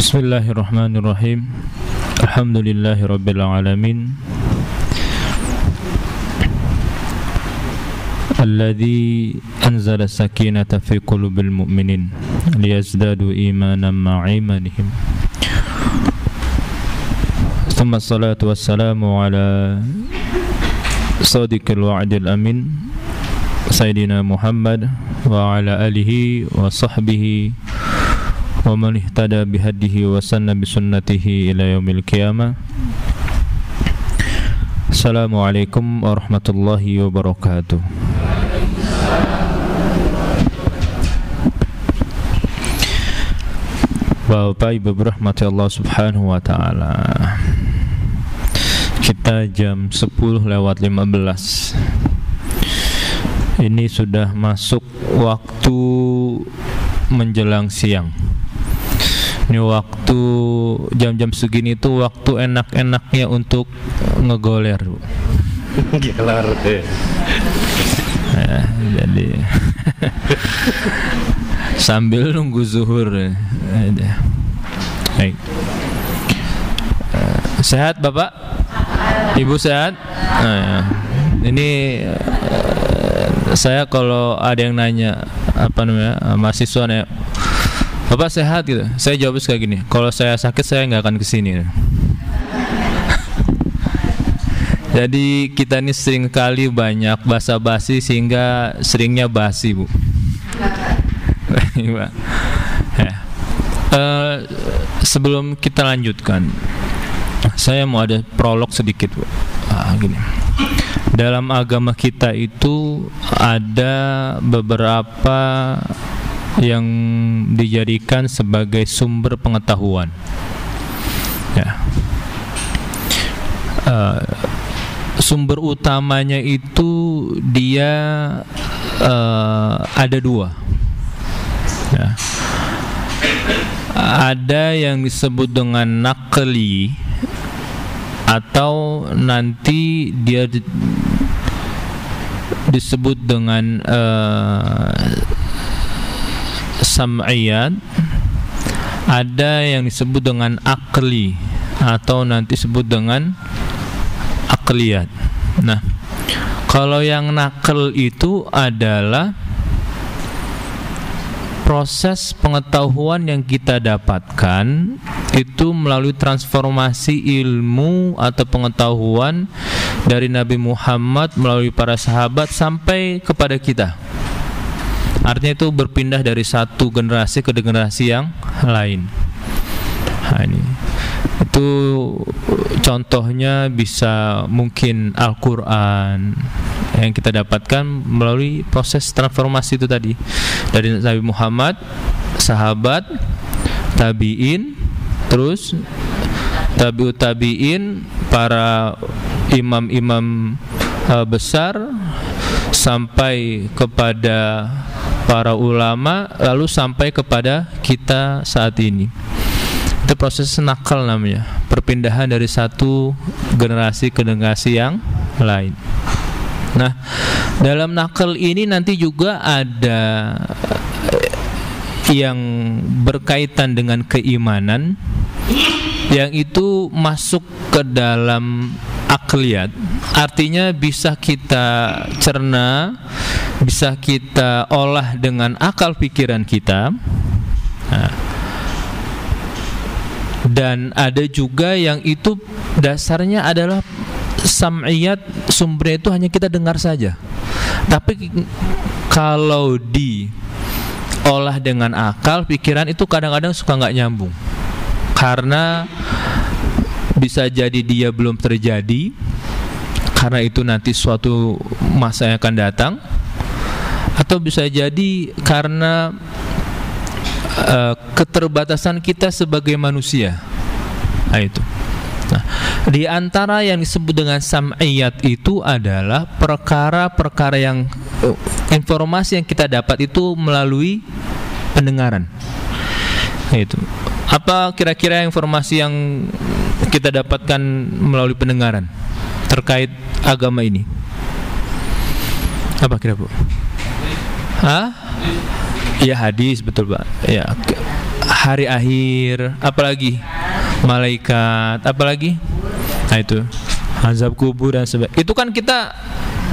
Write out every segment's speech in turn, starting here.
Bismillahirrahmanirrahim. Alhamdulillahirabbil alamin. Alladzi anzala sakinata fi qulubil mu'minin liyazdadu imanan ma'a imanihim. Tsumma salatu wassalamu ala sadiqil wa'dil amin Sayyidina Muhammad wa ala alihi wa sahbihi wa man ihtada bihadihi wa sanna bisunnatihi ila yaumil qiyamah. Assalamualaikum warahmatullahi wabarakatuh. Bapak Ibu berahmati Allah Subhanahu wa taala. Kita jam 10:15. Ini sudah masuk waktu menjelang siang. Ini waktu jam-jam segini tuh waktu enak-enaknya untuk ngegoler. Gelar deh. Jadi sambil nunggu zuhur. Baik. Sehat Bapak? Ibu sehat? Ini saya kalau ada yang nanya mahasiswa nanya, Bapak sehat gitu, saya jawab kayak gini, kalau saya sakit saya nggak akan kesini. Jadi kita ini sering kali banyak basa-basi sehingga seringnya basi, Bu. Sebelum kita lanjutkan, saya mau ada prolog sedikit, Bu. Gini. Dalam agama kita itu ada beberapa yang dijadikan sebagai sumber pengetahuan. Ya. Sumber utamanya itu dia ada dua. Ya. Ada yang disebut dengan naqli, atau nanti dia disebut dengan sam'iyat. Ada yang disebut dengan akli, atau nanti disebut dengan akliyat. Nah, kalau yang nakal itu adalah proses pengetahuan yang kita dapatkan itu melalui transformasi ilmu atau pengetahuan dari Nabi Muhammad melalui para sahabat sampai kepada kita. Artinya itu berpindah dari satu generasi ke generasi yang lain. Nah, ini itu contohnya bisa mungkin Al-Quran yang kita dapatkan melalui proses transformasi itu tadi, dari Nabi Muhammad, sahabat, tabi'in, terus tabi'ut tabi'in, para imam-imam besar, sampai kepada para ulama, lalu sampai kepada kita saat ini. Itu proses nakal namanya, perpindahan dari satu generasi ke generasi yang lain. Nah, dalam nakal ini nanti juga ada yang berkaitan dengan keimanan, yang itu masuk ke dalam akliyat. Artinya bisa kita cerna, bisa kita olah dengan akal pikiran kita. Nah, dan ada juga yang itu dasarnya adalah sam'iyat, sumbernya itu hanya kita dengar saja. Tapi kalau diolah dengan akal pikiran itu kadang-kadang suka nggak nyambung, karena bisa jadi dia belum terjadi, karena itu nanti suatu masa yang akan datang, atau bisa jadi karena keterbatasan kita sebagai manusia. Nah, itu. Nah, di antara yang disebut dengan sam'iyat itu adalah perkara-perkara yang informasi yang kita dapat itu melalui pendengaran. Nah, itu. Apa kira-kira informasi yang kita dapatkan melalui pendengaran terkait agama ini? Apa kira, Bu? Hah? Iya, hadis, betul Pak. Ya, hari akhir, apalagi malaikat, apalagi, nah itu azab kubur dan sebagainya. Itu kan kita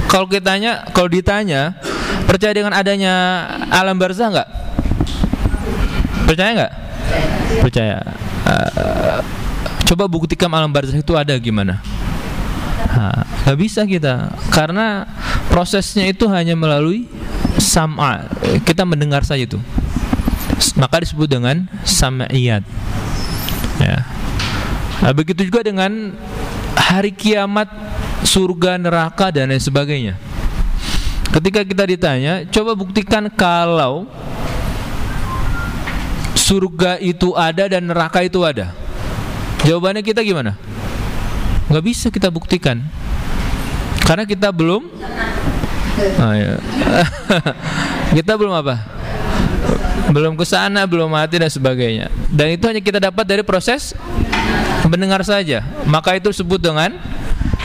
kalau ditanya percaya dengan adanya alam barzah nggak? Percaya nggak? Percaya. Coba buktikan alam barzah itu ada gimana? Nggak bisa kita, karena prosesnya itu hanya melalui sam'a, kita mendengar saja itu, maka disebut dengan sam'iyat ya. Begitu juga dengan hari kiamat, surga, neraka dan lain sebagainya. Ketika kita ditanya, coba buktikan kalau surga itu ada dan neraka itu ada. Jawabannya kita gimana? Nggak bisa kita buktikan, karena kita belum kita belum apa? Belum kesana, belum mati dan sebagainya. Dan itu hanya kita dapat dari proses mendengar saja. Maka itu disebut dengan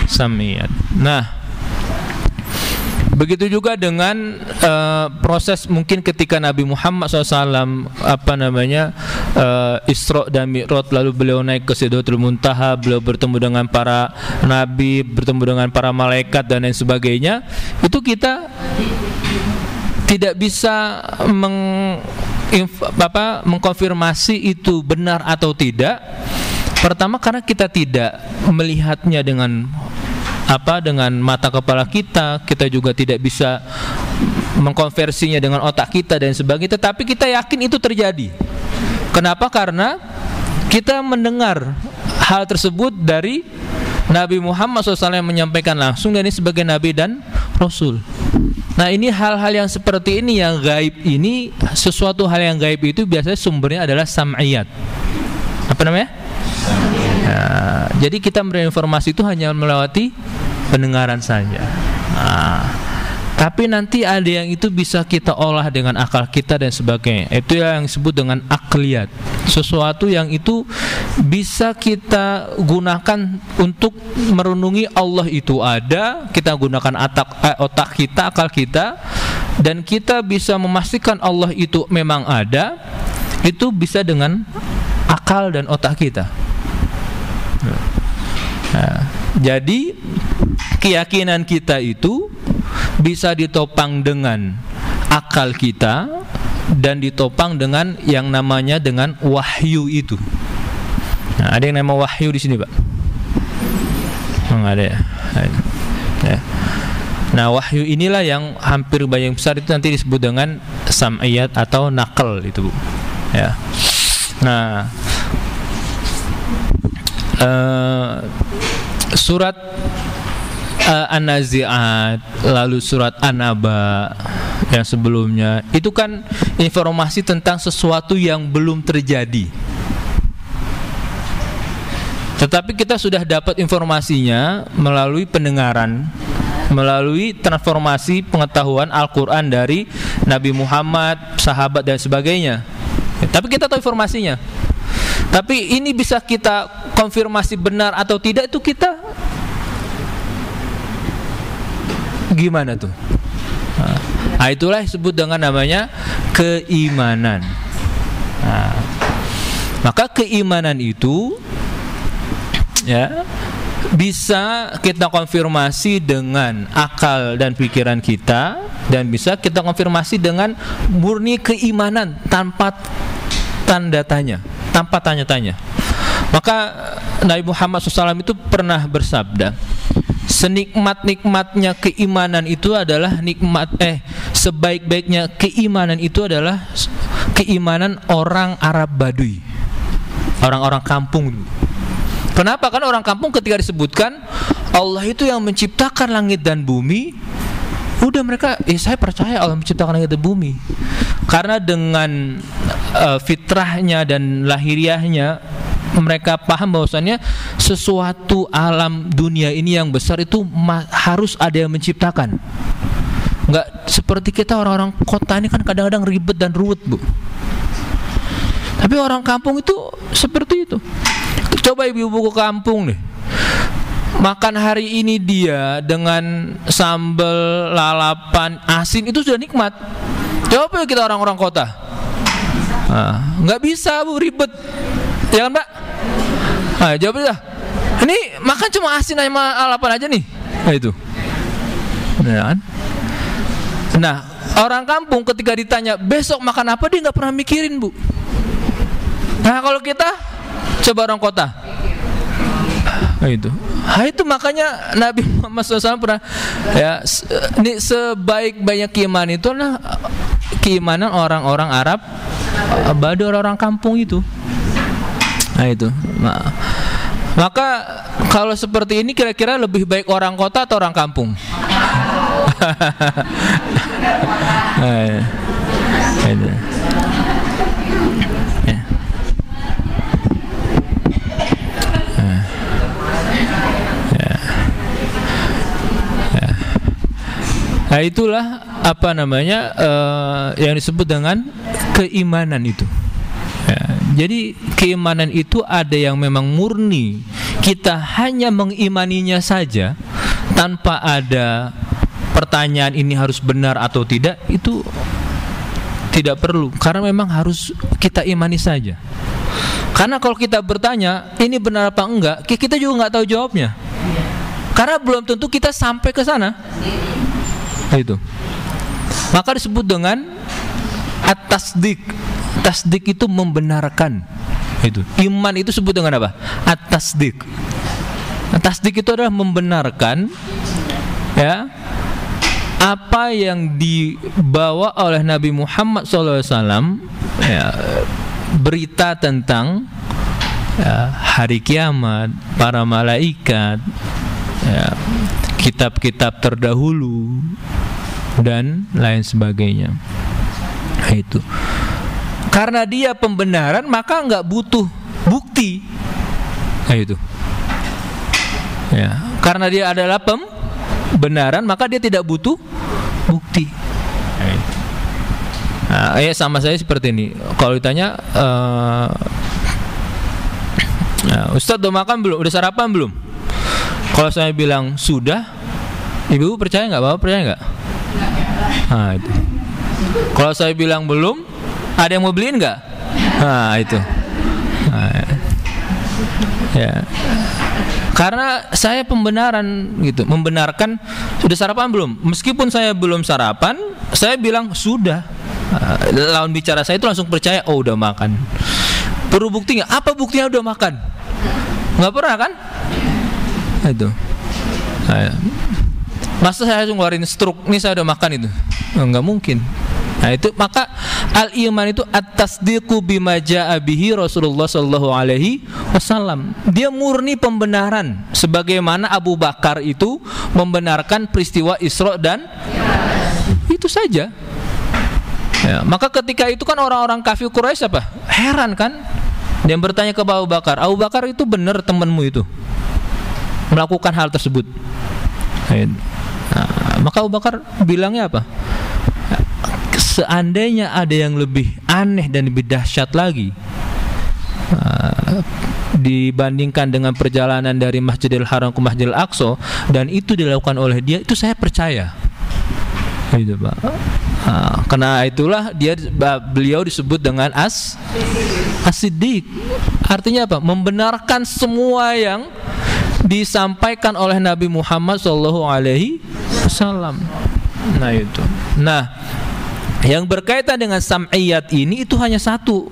sam'iyat. Nah, begitu juga dengan proses mungkin ketika Nabi Muhammad SAW Isra dan Mi'raj, lalu beliau naik ke Sidratul Muntaha, beliau bertemu dengan para nabi, bertemu dengan para malaikat dan lain sebagainya. Itu kita tidak bisa mengkonfirmasi itu benar atau tidak. Pertama, karena kita tidak melihatnya dengan mata kepala kita juga tidak bisa mengkonversinya dengan otak kita dan sebagainya, tetapi kita yakin itu terjadi. Kenapa? Karena kita mendengar hal tersebut dari Nabi Muhammad SAW yang menyampaikan langsung, dan ini sebagai Nabi dan Rasul. Nah, ini hal-hal yang seperti ini yang gaib ini, sesuatu hal yang gaib itu biasanya sumbernya adalah sam'iyat. Apa namanya? Nah, jadi kita menerima informasi itu hanya melewati pendengaran saja. Nah, tapi nanti ada yang itu bisa kita olah dengan akal kita dan sebagainya. Itu yang disebut dengan akliyat. Sesuatu yang itu bisa kita gunakan untuk merenungi Allah itu ada. Kita gunakan otak kita, akal kita, dan kita bisa memastikan Allah itu memang ada. Itu bisa dengan akal dan otak kita. Nah, jadi keyakinan kita itu bisa ditopang dengan akal kita dan ditopang dengan yang namanya dengan wahyu itu. Nah, ada yang nama wahyu di sini, Pak? Enggak ada ya? Ya. Nah, wahyu inilah yang hampir banyak besar itu nanti disebut dengan sam'iyat atau nakal itu, Bu. Ya. Nah, surat An-Nazi'at, lalu surat An-Naba yang sebelumnya, itu kan informasi tentang sesuatu yang belum terjadi. Tetapi kita sudah dapat informasinya melalui pendengaran, melalui transformasi pengetahuan Al-Quran dari Nabi Muhammad, sahabat dan sebagainya. Tapi kita tahu informasinya. Tapi ini bisa kita konfirmasi benar atau tidak, itu kita gimana tuh? Nah, itulah disebut dengan namanya keimanan. Nah, maka keimanan itu ya bisa kita konfirmasi dengan akal dan pikiran kita, dan bisa kita konfirmasi dengan murni keimanan tanpa tanda tanya, tanpa tanya-tanya. Maka Nabi Muhammad SAW itu pernah bersabda, senikmat-nikmatnya keimanan itu adalah sebaik-baiknya keimanan itu adalah keimanan orang Arab Baduy, orang-orang kampung. Kenapa? Karena orang kampung ketika disebutkan Allah itu yang menciptakan langit dan bumi, udah mereka, saya percaya Allah menciptakan langit dan bumi. Karena dengan fitrahnya dan lahiriahnya, mereka paham bahwasannya sesuatu alam dunia ini yang besar itu harus ada yang menciptakan. Enggak seperti kita orang-orang kota ini kan kadang-kadang ribet dan ruwet, Bu. Tapi orang kampung itu seperti itu. Coba ibu-ibu ke kampung nih, makan hari ini dia dengan sambal, lalapan, asin, itu sudah nikmat. Coba kita orang-orang kota, Nggak bisa Bu, ribet. Ya kan Pak? Jawab dah. Ini makan cuma asin sama alapan aja nih. Nah itu. Ya kan? Nah, orang kampung ketika ditanya besok makan apa, dia nggak pernah mikirin Bu. Nah kalau kita coba orang kota. Nah itu makanya Nabi Muhammad SAW pernah ya, ini sebaik-banyak keimanan itu adalah keimanan orang-orang Arab, Badu, orang kampung itu. Nah itu. Maka kalau seperti ini kira-kira lebih baik orang kota atau orang kampung? Nah itulah apa namanya yang disebut dengan keimanan itu. Ya, jadi keimanan itu ada yang memang murni, kita hanya mengimaninya saja tanpa ada pertanyaan ini harus benar atau tidak, itu tidak perlu, karena memang harus kita imani saja. Karena kalau kita bertanya ini benar apa enggak, kita juga nggak tahu jawabnya, karena belum tentu kita sampai ke sana. Itu. Maka disebut dengan at-tasdik. Tasdik itu membenarkan. Itu. Iman itu disebut dengan apa? At-tasdik. Tasdik itu adalah membenarkan ya apa yang dibawa oleh Nabi Muhammad SAW, ya, berita tentang ya, hari kiamat, para malaikat, ya, kitab-kitab terdahulu dan lain sebagainya. Nah, itu karena dia pembenaran maka nggak butuh bukti. Nah, itu ya, karena dia adalah pembenaran maka dia tidak butuh bukti. Nah, ya sama saya seperti ini. Kalau ditanya Ustadz udah makan belum? Udah sarapan belum? Kalau saya bilang sudah, ibu percaya nggak? Bapak percaya nggak? Nah itu. Kalau saya bilang belum, ada yang mau beliin nggak? Nah itu. Nah, ya. Karena saya pembenaran gitu, membenarkan sudah sarapan belum? Meskipun saya belum sarapan, saya bilang sudah. Lawan bicara saya itu langsung percaya, oh udah makan. Perlu bukti nggak? Apa buktinya udah makan? Nggak pernah kan? Itu. Masa saya harus ngeluarin struk, ini saya udah makan itu? Nggak mungkin. Nah itu, maka al-iman itu at-tasdiqu bima jaa bihi Rasulullah sallallahu alaihi wasallam. Dia murni pembenaran, sebagaimana Abu Bakar itu membenarkan peristiwa Isra dan itu saja. Ya, maka ketika itu kan orang-orang kafir Quraisy apa? Heran kan? Dia bertanya ke Abu Bakar, Abu Bakar itu benar temanmu itu melakukan hal tersebut? Nah, maka Abu Bakar bilangnya apa? Seandainya ada yang lebih aneh dan lebih dahsyat lagi dibandingkan dengan perjalanan dari Masjidil Haram ke Masjidil Aqsa dan itu dilakukan oleh dia, itu saya percaya. Gitu, Pak. Karena itulah beliau disebut dengan as-siddiq. Artinya apa? Membenarkan semua yang disampaikan oleh Nabi Muhammad SAW. Nah itu. Nah, yang berkaitan dengan sam'iyat ini itu hanya satu,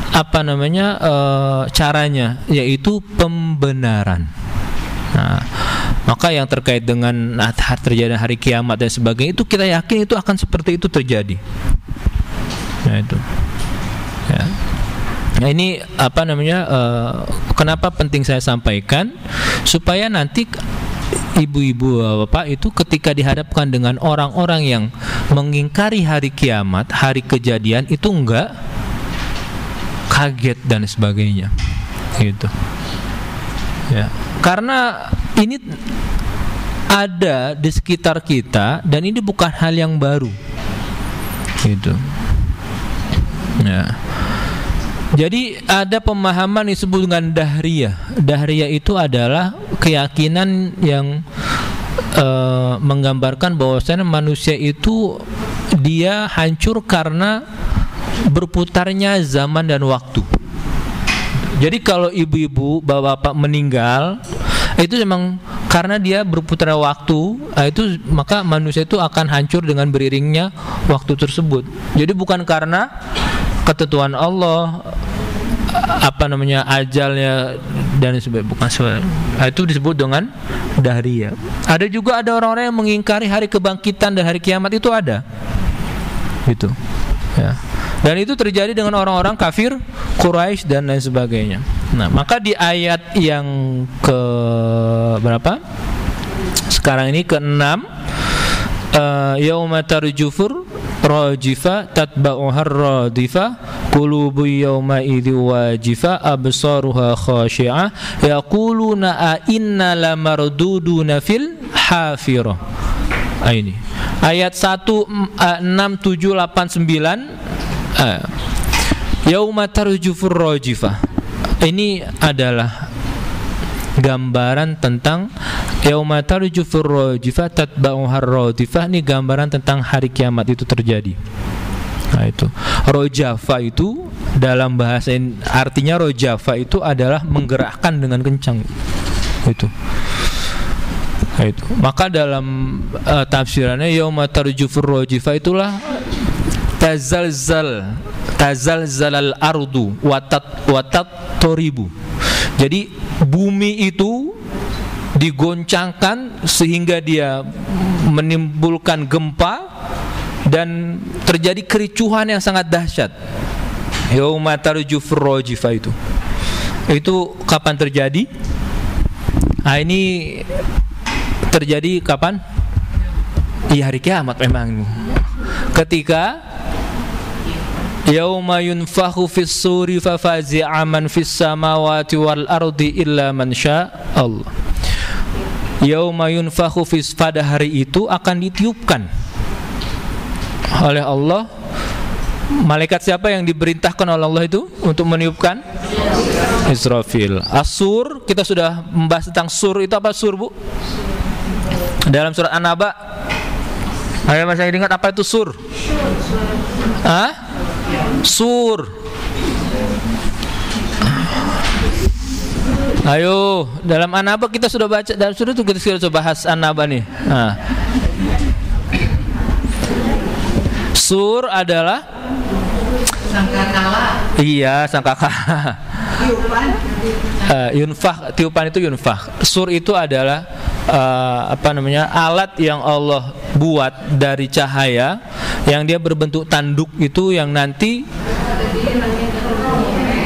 apa namanya, caranya, yaitu pembenaran. Nah, maka yang terkait dengan terjadi hari kiamat dan sebagainya itu kita yakin itu akan seperti itu terjadi. Nah itu. Ya. Nah ini apa namanya? Kenapa penting saya sampaikan supaya nanti ibu-ibu bapak itu ketika dihadapkan dengan orang-orang yang mengingkari hari kiamat, hari kejadian itu enggak kaget dan sebagainya. Gitu. Ya. Karena ini ada di sekitar kita dan ini bukan hal yang baru. Gitu. Ya. Jadi ada pemahaman disebut dengan dahriyah. Dahriyah itu adalah keyakinan yang menggambarkan bahwasanya manusia itu dia hancur karena berputarnya zaman dan waktu. Jadi kalau ibu-ibu, bapak-bapak meninggal, itu memang karena dia berputar waktu, itu maka manusia itu akan hancur dengan beriringnya waktu tersebut. Jadi bukan karena ketentuan Allah, ajalnya dan sebagainya, bukan sebagainya. Itu disebut dengan dahriyah. Ada juga orang-orang yang mengingkari hari kebangkitan dan hari kiamat, itu ada. Gitu. Ya. Dan itu terjadi dengan orang-orang kafir Quraisy dan lain sebagainya. Nah, maka di ayat yang ke berapa? Sekarang ini ke-6, yauma tarjufur rajifa tatba'uha radifa qulubu yawma idzi wajifa absaruha khashi'ah yaquluna a inna lamarduduna fil hafirah. Ini ayat 1, 6, 7, 8, 9. Yauma tarjufur rajifah. Ini adalah gambaran tentang yauma tarjufur rajifah tatba'uhar radifah. Ini gambaran tentang hari kiamat itu terjadi. Nah, itu rojafa itu dalam bahasa artinya rojafa itu adalah menggerakkan dengan kencang. Itu. Nah, itu. Maka dalam tafsirannya yauma tarjufur rajifah itulah tazalzalal ardu watat toribu. Jadi bumi itu digoncangkan sehingga dia menimbulkan gempa dan terjadi kericuhan yang sangat dahsyat. Yauma tarjufur rajifah itu kapan terjadi? Nah, ini terjadi kapan? Iya, hari kiamat memang. Ketika yauma yunfakhu fis suri fafazi'a man fis samawati wal ardi illa man syaa Allah. Yauma yunfakhu fis, pada hari itu akan ditiupkan oleh Allah. Malaikat siapa yang diperintahkan oleh Allah itu untuk meniupkan? Israfil. As-sur, kita sudah membahas tentang sur. Itu apa sur, Bu? Dalam surat An-Naba. Ayo masih ingat apa itu sur? Sur. Ayo, dalam An-Naba kita sudah baca, dalam surah itu kita sudah bahas An-Naba nih. Sur adalah sangkakala. Iya, sangkakala. Yunfah, tiupan itu yunfah. Sur itu adalah alat yang Allah buat dari cahaya, yang dia berbentuk tanduk itu, yang nanti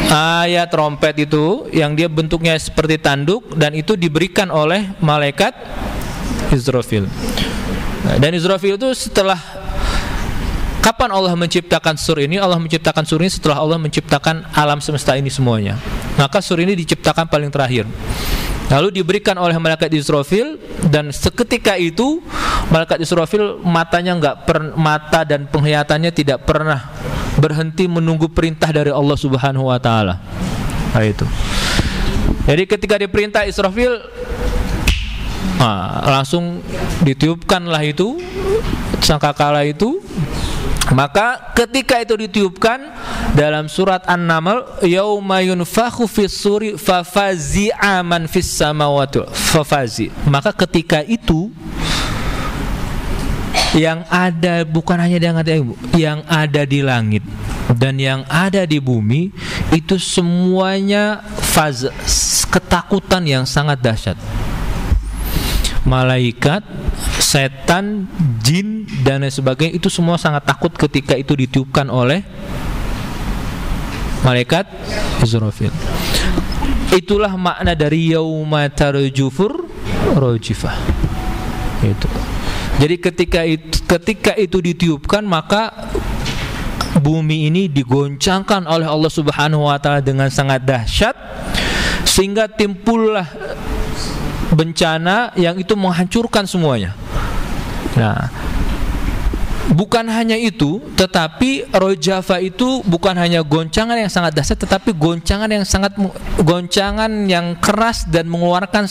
ayat trompet itu yang dia bentuknya seperti tanduk, dan itu diberikan oleh malaikat Israfil. Dan Israfil itu setelah, kapan Allah menciptakan sur ini? Allah menciptakan sur ini setelah Allah menciptakan alam semesta ini semuanya. Maka sur ini diciptakan paling terakhir. Lalu diberikan oleh malaikat Israfil, dan seketika itu malaikat Israfil mata dan penglihatannya tidak pernah berhenti menunggu perintah dari Allah Subhanahu wa taala. Nah, itu. Jadi ketika diperintah Israfil, langsung ditiupkanlah itu sangkakala itu. Maka ketika itu ditiupkan, dalam surat An-Naml, yauma yunfakhu fis suri fafazi'a man fis samawati fafazi. Maka ketika itu yang ada, bukan hanya yang ada di langit dan yang ada di bumi, itu semuanya ketakutan yang sangat dahsyat. Malaikat, setan, jin dan lain sebagainya, itu semua sangat takut ketika itu ditiupkan oleh malaikat Israfil. Itulah makna dari yauma tarjufur rajifah. Itu. Jadi ketika itu ditiupkan, maka bumi ini digoncangkan oleh Allah Subhanahu wa taala dengan sangat dahsyat, sehingga timbullah bencana yang itu menghancurkan semuanya. Nah, bukan hanya itu, tetapi rojafa itu bukan hanya goncangan yang sangat dahsyat, tetapi goncangan yang keras dan mengeluarkan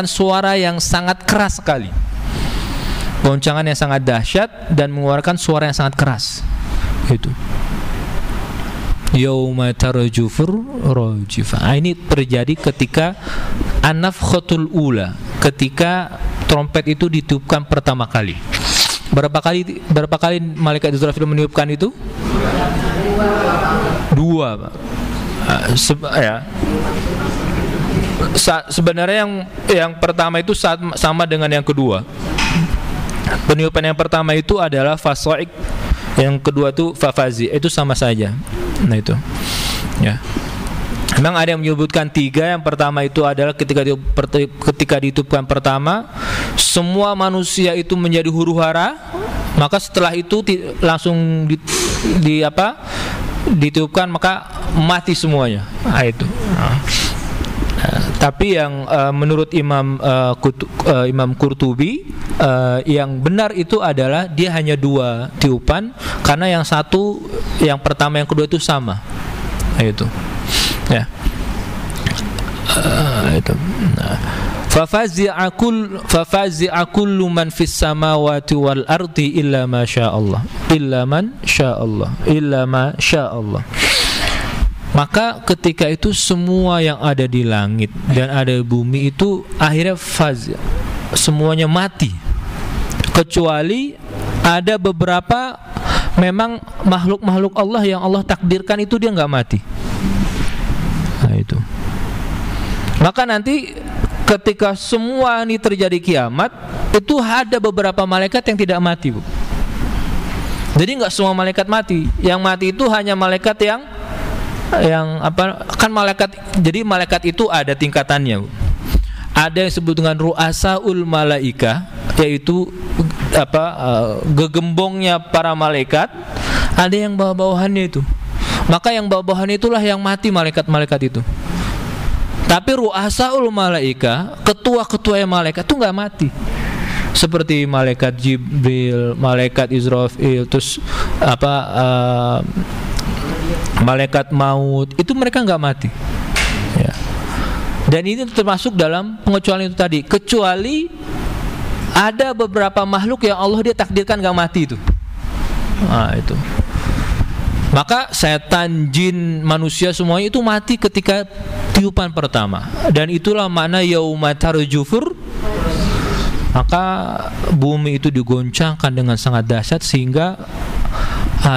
suara yang sangat keras sekali. Goncangan yang sangat dahsyat dan mengeluarkan suara yang sangat keras. Itu. yauma tarjufur rajifah. Ini terjadi ketika an-nafkhatul ula, ketika trompet itu ditiupkan pertama kali. Berapa kali malaikat Israfil meniupkan itu? 2, Pak. Sebenarnya yang pertama itu sama dengan yang kedua. Peniupan yang pertama itu adalah fasaik, yang kedua itu fafazi, itu sama saja. Nah itu, ya. Memang ada yang menyebutkan 3. Yang pertama itu adalah ketika ditiupkan pertama, semua manusia itu menjadi huru-hara. Maka setelah itu langsung ditiupkan, maka mati semuanya. Nah itu. Tapi yang menurut Imam Qurtubi, yang benar itu adalah dia hanya 2 tiupan, karena yang satu, yang pertama, yang kedua itu sama. Nah, itu, ya. Itu. Nah. Fafazi'a kullu man fis samawati wal ardi illa ma sya'allah, illa man sya'allah, illa ma sya'allah. Maka ketika itu semua yang ada di langit dan ada di bumi itu akhirnya semuanya mati, kecuali ada beberapa memang makhluk-makhluk Allah yang Allah takdirkan itu dia nggak mati. Nah itu. Maka nanti ketika semua ini terjadi kiamat, itu ada beberapa malaikat yang tidak mati, Bu. Jadi nggak semua malaikat mati. Yang mati itu hanya malaikat yang kan malaikat. Jadi malaikat itu ada tingkatannya, Bu. Ada yang disebut dengan ru'asaul malaika, yaitu gegembongnya para malaikat. Ada yang bawah-bawahannya itu. Maka yang bawah-bawahan itulah yang mati, malaikat-malaikat itu. Tapi ru'asaul malaika, ketua-ketua yang malaikat itu nggak mati. Seperti malaikat Jibril, malaikat Israfil, terus malaikat maut, itu mereka nggak mati, ya. Dan ini termasuk dalam pengecualian itu tadi, kecuali ada beberapa makhluk yang Allah dia takdirkan nggak mati itu. Nah itu. Maka setan, jin, manusia semuanya itu mati ketika tiupan pertama. Dan itulah makna yauma tarjufur. Maka bumi itu digoncangkan dengan sangat dahsyat sehingga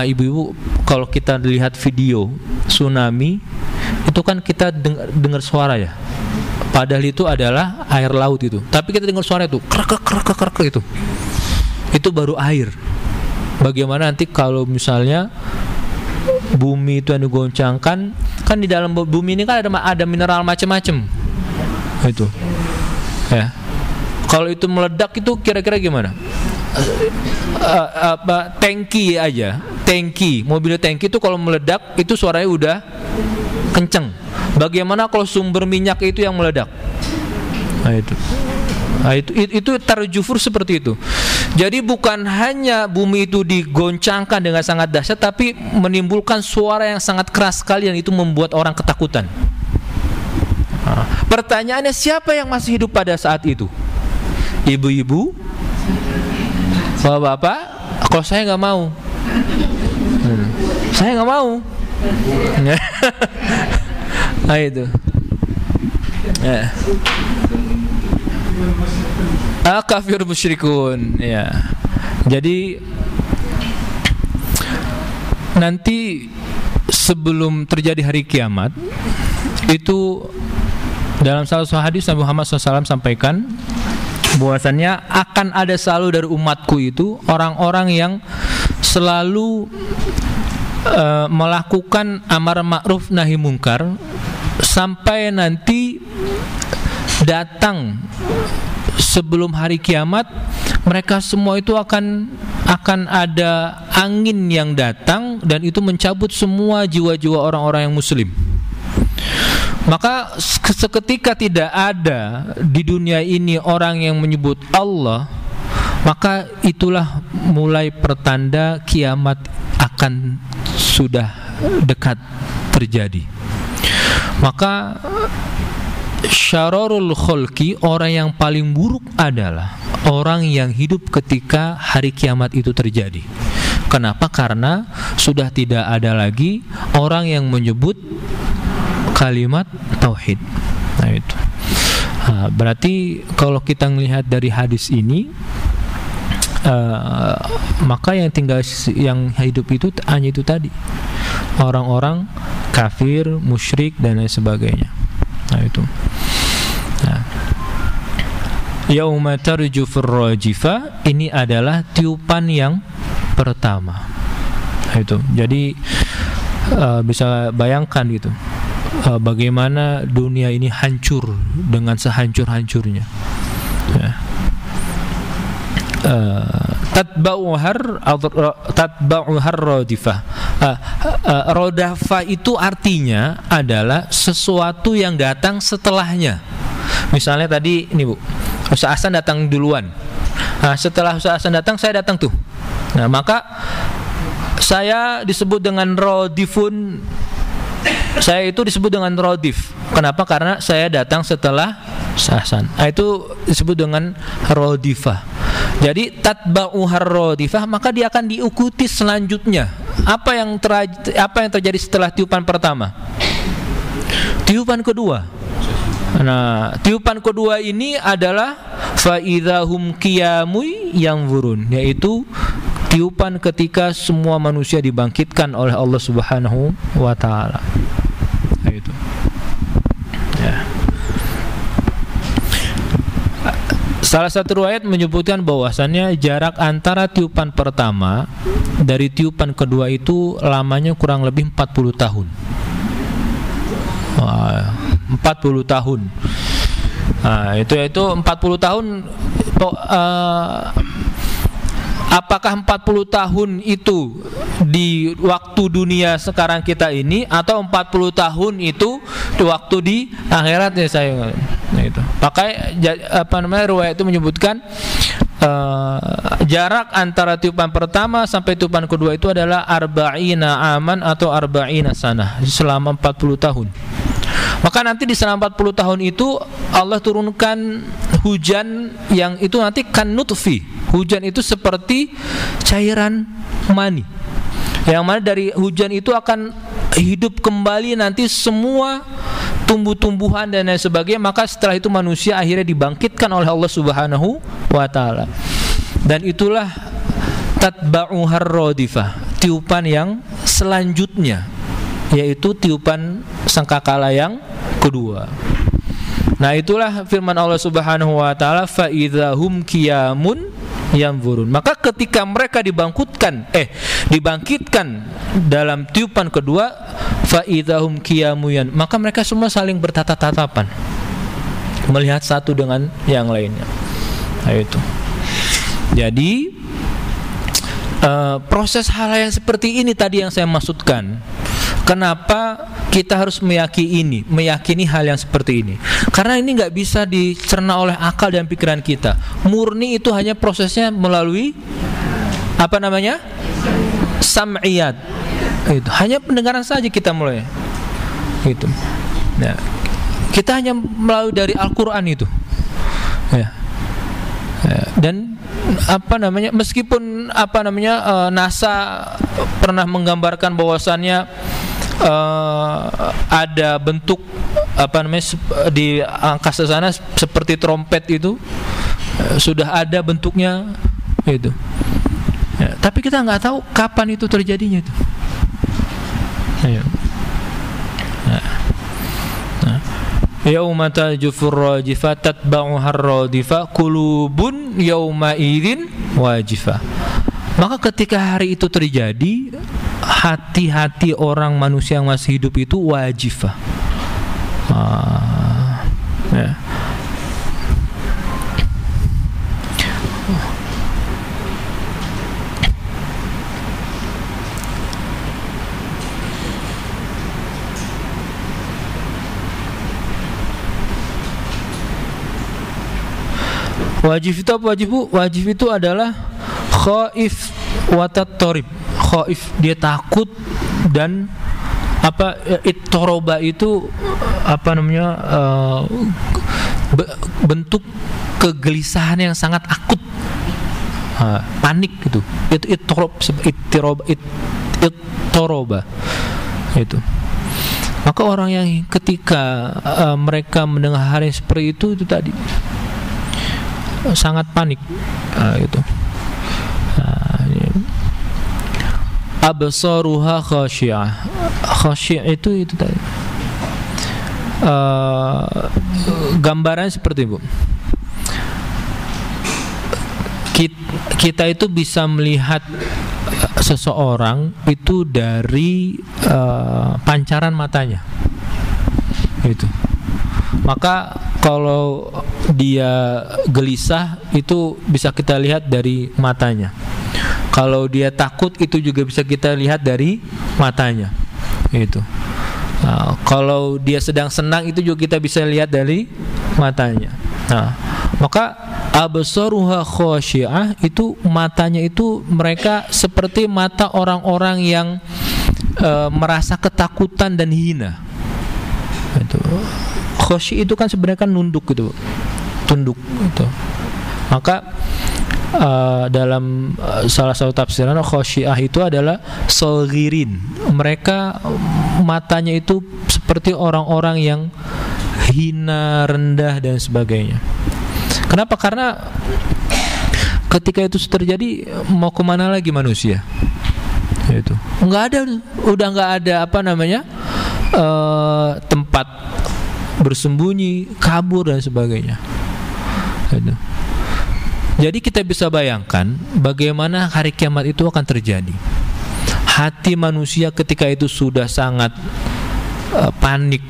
ibu-ibu, kalau kita lihat video tsunami itu kan kita dengar suara, ya. Padahal itu adalah air laut itu. Tapi kita dengar suara itu krek itu. Itu baru air. Bagaimana nanti kalau misalnya bumi itu yang digoncangkan, kan di dalam bumi ini kan ada mineral macam-macam. Itu. Ya. Kalau itu meledak itu kira-kira gimana? Tangki aja, mobil tangki itu kalau meledak itu suaranya udah kenceng. Bagaimana kalau sumber minyak itu yang meledak? Nah, itu tarjufur seperti itu. Jadi bukan hanya bumi itu digoncangkan dengan sangat dahsyat, tapi menimbulkan suara yang sangat keras sekali, dan itu membuat orang ketakutan. Pertanyaannya, siapa yang masih hidup pada saat itu? Ibu-ibu, bapak-bapak? Kalau saya nggak mau, saya nggak mau. Nah itu. Kafir musyrikun, ya. Jadi nanti sebelum terjadi hari kiamat itu, dalam salah satu hadis Nabi Muhammad SAW sampaikan bahwasannya akan ada selalu dari umatku itu orang-orang yang selalu melakukan amar ma'ruf nahi mungkar, sampai nanti datang sebelum hari kiamat, mereka semua itu akan ada angin yang datang, dan itu mencabut semua jiwa-jiwa orang-orang yang muslim. Maka seketika tidak ada di dunia ini orang yang menyebut Allah, maka itulah mulai pertanda kiamat akan sudah dekat terjadi. Maka syararul khalqi, orang yang paling buruk adalah orang yang hidup ketika hari kiamat itu terjadi. Kenapa? Karena sudah tidak ada lagi orang yang menyebut kalimat tauhid. Nah itu. Berarti kalau kita melihat dari hadis ini, maka yang tinggal, yang hidup itu hanya itu tadi, orang-orang kafir, musyrik dan lain sebagainya. Nah itu. Yauma tarjufur rajifah, ini adalah tiupan yang pertama. Nah, itu. Jadi bisa bayangkan gitu, bagaimana dunia ini hancur dengan sehancur-hancurnya. Ya. Tatba'uhar radifah. Rodafah itu artinya adalah sesuatu yang datang setelahnya. Misalnya tadi ini Bu, Ustaz Hasan datang duluan. Setelah Ustaz Hasan datang, saya datang tuh. Nah, maka saya disebut dengan rodifun. Saya itu disebut dengan rodif. Kenapa? Karena saya datang setelah Ustaz Hasan. Itu disebut dengan rodifah. Jadi tatba'uhar rodifah, maka dia akan diikuti selanjutnya. Apa yang terjadi setelah tiupan pertama? Tiupan kedua. Nah, tiupan kedua ini adalah fa'idhahum qiyamun yanzurun, yaitu tiupan ketika semua manusia dibangkitkan oleh Allah Subhanahu wa taala. Nah, itu. Ya. Salah satu riwayat menyebutkan bahwasannya jarak antara tiupan pertama dari tiupan kedua itu lamanya kurang lebih 40 tahun. 40 tahun. Nah, itu 40 tahun. Apakah 40 tahun itu di waktu dunia sekarang kita ini, atau 40 tahun itu di waktu di akhirat ya saya. Nah, itu. Pakai riwayat itu menyebutkan jarak antara tiupan pertama sampai tiupan kedua itu adalah arba'ina aman atau arba'ina sanah, selama 40 tahun. Maka nanti di selama 40 tahun itu Allah turunkan hujan yang itu nanti kan nutfi. Hujan itu seperti cairan mani, yang mana dari hujan itu akan hidup kembali nanti semua tumbuh-tumbuhan dan lain sebagainya. Maka setelah itu manusia akhirnya dibangkitkan oleh Allah Subhanahu wa taala. Dan itulah tatba'uhar radifah, tiupan yang selanjutnya, yaitu tiupan sangkakala yang kedua. Nah, itulah firman Allah Subhanahu wa taala, fa idzahum qiyamun yanzurun. Maka ketika mereka dibangkitkan dalam tiupan kedua, fa idzahum qiyamun, maka mereka semua saling bertatap-tatapan, melihat satu dengan yang lainnya. Nah, itu. Jadi proses hal yang seperti ini tadi yang saya maksudkan. Kenapa kita harus meyakini hal yang seperti ini? Karena ini nggak bisa dicerna oleh akal dan pikiran kita. Murni itu hanya prosesnya melalui sam'iyat. Itu hanya pendengaran saja kita mulai. Itu. Nah, kita hanya melalui dari Al-Quran itu. Ya. Dan meskipun NASA pernah menggambarkan bahwasannya ada bentuk di angkasa sana seperti trompet, itu sudah ada bentuknya itu. Ya, tapi kita nggak tahu kapan itu terjadinya itu. Ayo. Yauma tarjufur rajifah tatba'uhar radifah qulubun yauma idzin wajifah. Maka ketika hari itu terjadi, hati-hati orang manusia yang masih hidup itu wajifah. Ya. Wajif itu apa wajib, Bu? Wajib itu adalah khaif wa tattarib. Khaif, dia takut, dan ittoroba itu bentuk kegelisahan yang sangat akut. panik gitu. Itu ittoroba itu. Maka orang yang ketika mereka mendengar hal yang seperti itu tadi sangat panik gitu. Absaruha khasyi'ah. Khasyi' itu tadi. Gambaran seperti itu. Kita itu bisa melihat seseorang itu dari pancaran matanya. Itu. Maka kalau dia gelisah itu bisa kita lihat dari matanya. Kalau dia takut itu juga bisa kita lihat dari matanya. Itu. Kalau dia sedang senang itu juga kita bisa lihat dari matanya. Maka absaruha khasyi'ah itu matanya itu mereka seperti mata orang-orang yang merasa ketakutan dan hina. Itu. Khasyi' itu kan sebenarnya kan nunduk gitu. Tunduk gitu. Maka dalam salah satu tafsiran khasyi'ah itu adalah saghirin. Mereka matanya itu seperti orang-orang yang hina, rendah dan sebagainya. Kenapa? Karena ketika itu terjadi mau kemana lagi manusia? Itu udah nggak ada tempat bersembunyi, kabur dan sebagainya. Itu. Jadi kita bisa bayangkan bagaimana hari kiamat itu akan terjadi. Hati manusia ketika itu sudah sangat panik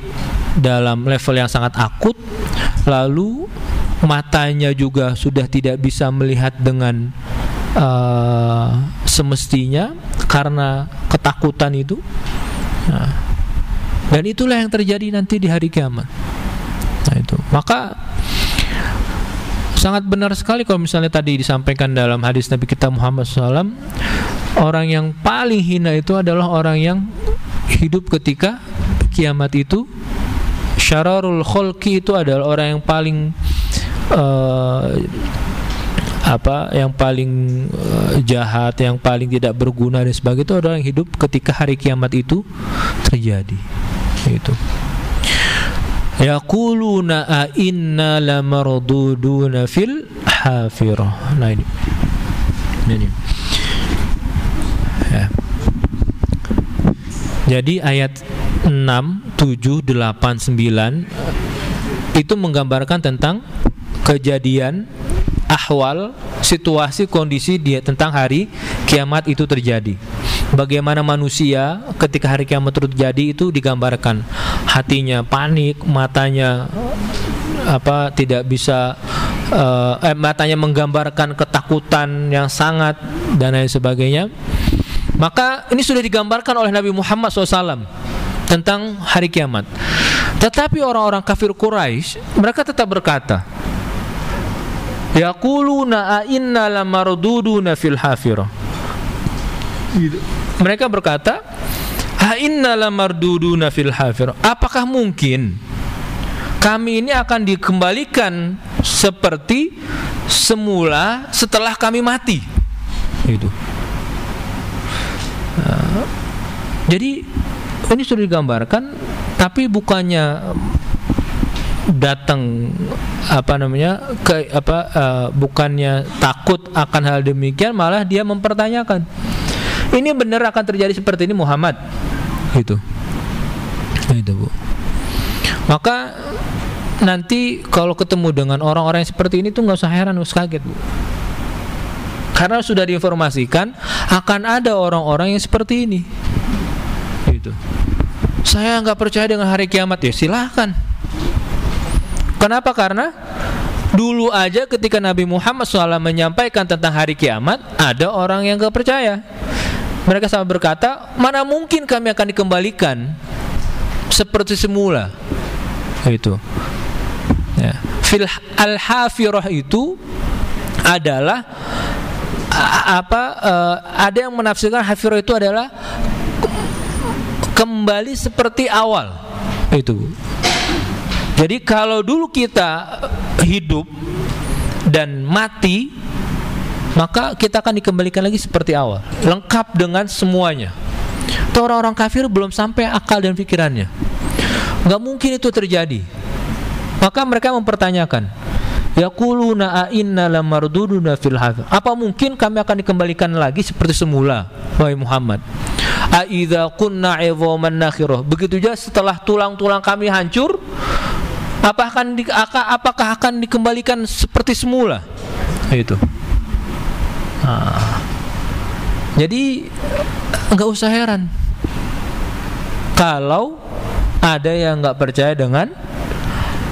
dalam level yang sangat akut, lalu matanya juga sudah tidak bisa melihat dengan semestinya karena ketakutan itu. Dan itulah yang terjadi nanti di hari kiamat. Itu. Maka sangat benar sekali kalau misalnya tadi disampaikan dalam hadis Nabi kita Muhammad SAW, orang yang paling hina itu adalah orang yang hidup ketika kiamat itu. Syararul khalqi itu adalah orang yang paling yang paling jahat, yang paling tidak berguna dan sebagainya, itu adalah yang hidup ketika hari kiamat itu terjadi. Itu. Yaquluna a inna lamarduduna fil hafirah. Nah ini. Ya. Jadi ayat 6, 7, 8, 9 itu menggambarkan tentang kejadian, ahwal, situasi, kondisi dia tentang hari kiamat itu terjadi. Bagaimana manusia ketika hari kiamat terjadi itu digambarkan. Hatinya panik, matanya tidak bisa matanya menggambarkan ketakutan yang sangat dan lain sebagainya. Maka ini sudah digambarkan oleh Nabi Muhammad SAW tentang hari kiamat. Tetapi orang-orang kafir Quraisy mereka tetap berkata, yaquluna a inna lamarduduna fil hafirah. Mereka berkata, a inna lamarduduna fil hafirah. Apakah mungkin kami ini akan dikembalikan seperti semula setelah kami mati? Itu. Jadi ini sudah digambarkan, tapi bukannya datang bukannya takut akan hal demikian, malah dia mempertanyakan, ini benar akan terjadi seperti ini Muhammad? Itu Bu. Maka nanti kalau ketemu dengan orang-orang yang seperti ini tuh nggak usah heran, nggak usah kaget Bu. Karena sudah diinformasikan akan ada orang-orang yang seperti ini. Gitu. Saya nggak percaya dengan hari kiamat, ya silahkan. Kenapa? Karena dulu aja ketika Nabi Muhammad SAW menyampaikan tentang hari kiamat, ada orang yang nggak percaya. Mereka sama berkata, mana mungkin kami akan dikembalikan seperti semula. Itu. Ya. Fil al-hafirah itu adalah ada yang menafsirkan hafirah itu adalah kembali seperti awal. Itu. Jadi kalau dulu kita hidup dan mati, maka kita akan dikembalikan lagi seperti awal, lengkap dengan semuanya. Itu orang-orang kafir belum sampai akal dan pikirannya, nggak mungkin itu terjadi. Maka mereka mempertanyakan, yaquluna a inna lamarduduna fil hadz, apa mungkin kami akan dikembalikan lagi seperti semula, wahai Muhammad? A idza kunna 'idhaman nakhirah, begitu juga setelah tulang-tulang kami hancur, apakah akan dikembalikan seperti semula? Itu. Jadi nggak usah heran kalau ada yang nggak percaya dengan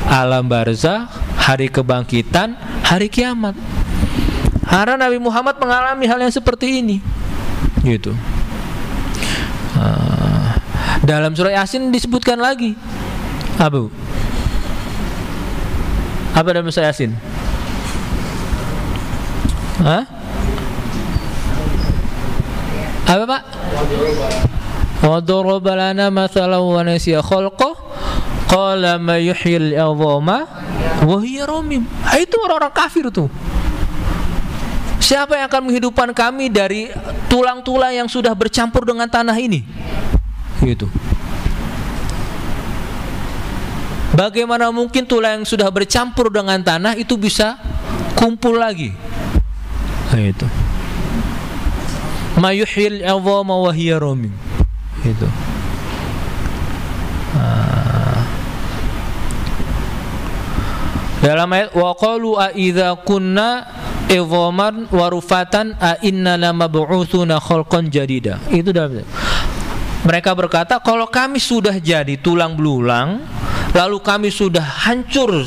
alam barzakh, hari kebangkitan, hari kiamat. Karena Nabi Muhammad mengalami hal yang seperti ini, gitu. Dalam surah Yasin disebutkan lagi, apa dalam surah Yasin? Apa Pak? Wa daraba lana mathalan wa nasiya khalqah qala ma yuhyil 'idhama wa hiya ramim. Itu orang-orang kafir tuh. Siapa yang akan menghidupkan kami dari tulang-tulang yang sudah bercampur dengan tanah ini? Gitu. Bagaimana mungkin tulang yang sudah bercampur dengan tanah itu bisa kumpul lagi? Itu. Ma yuhyil 'idhama wa hiya ramim. Itu. Dalam ayat wa qalu a idza kunna idhaman wa rufatan a inna lamab'utsuna khalqan jadida. Itu dalam. Mereka berkata, kalau kami sudah jadi tulang belulang, lalu kami sudah hancur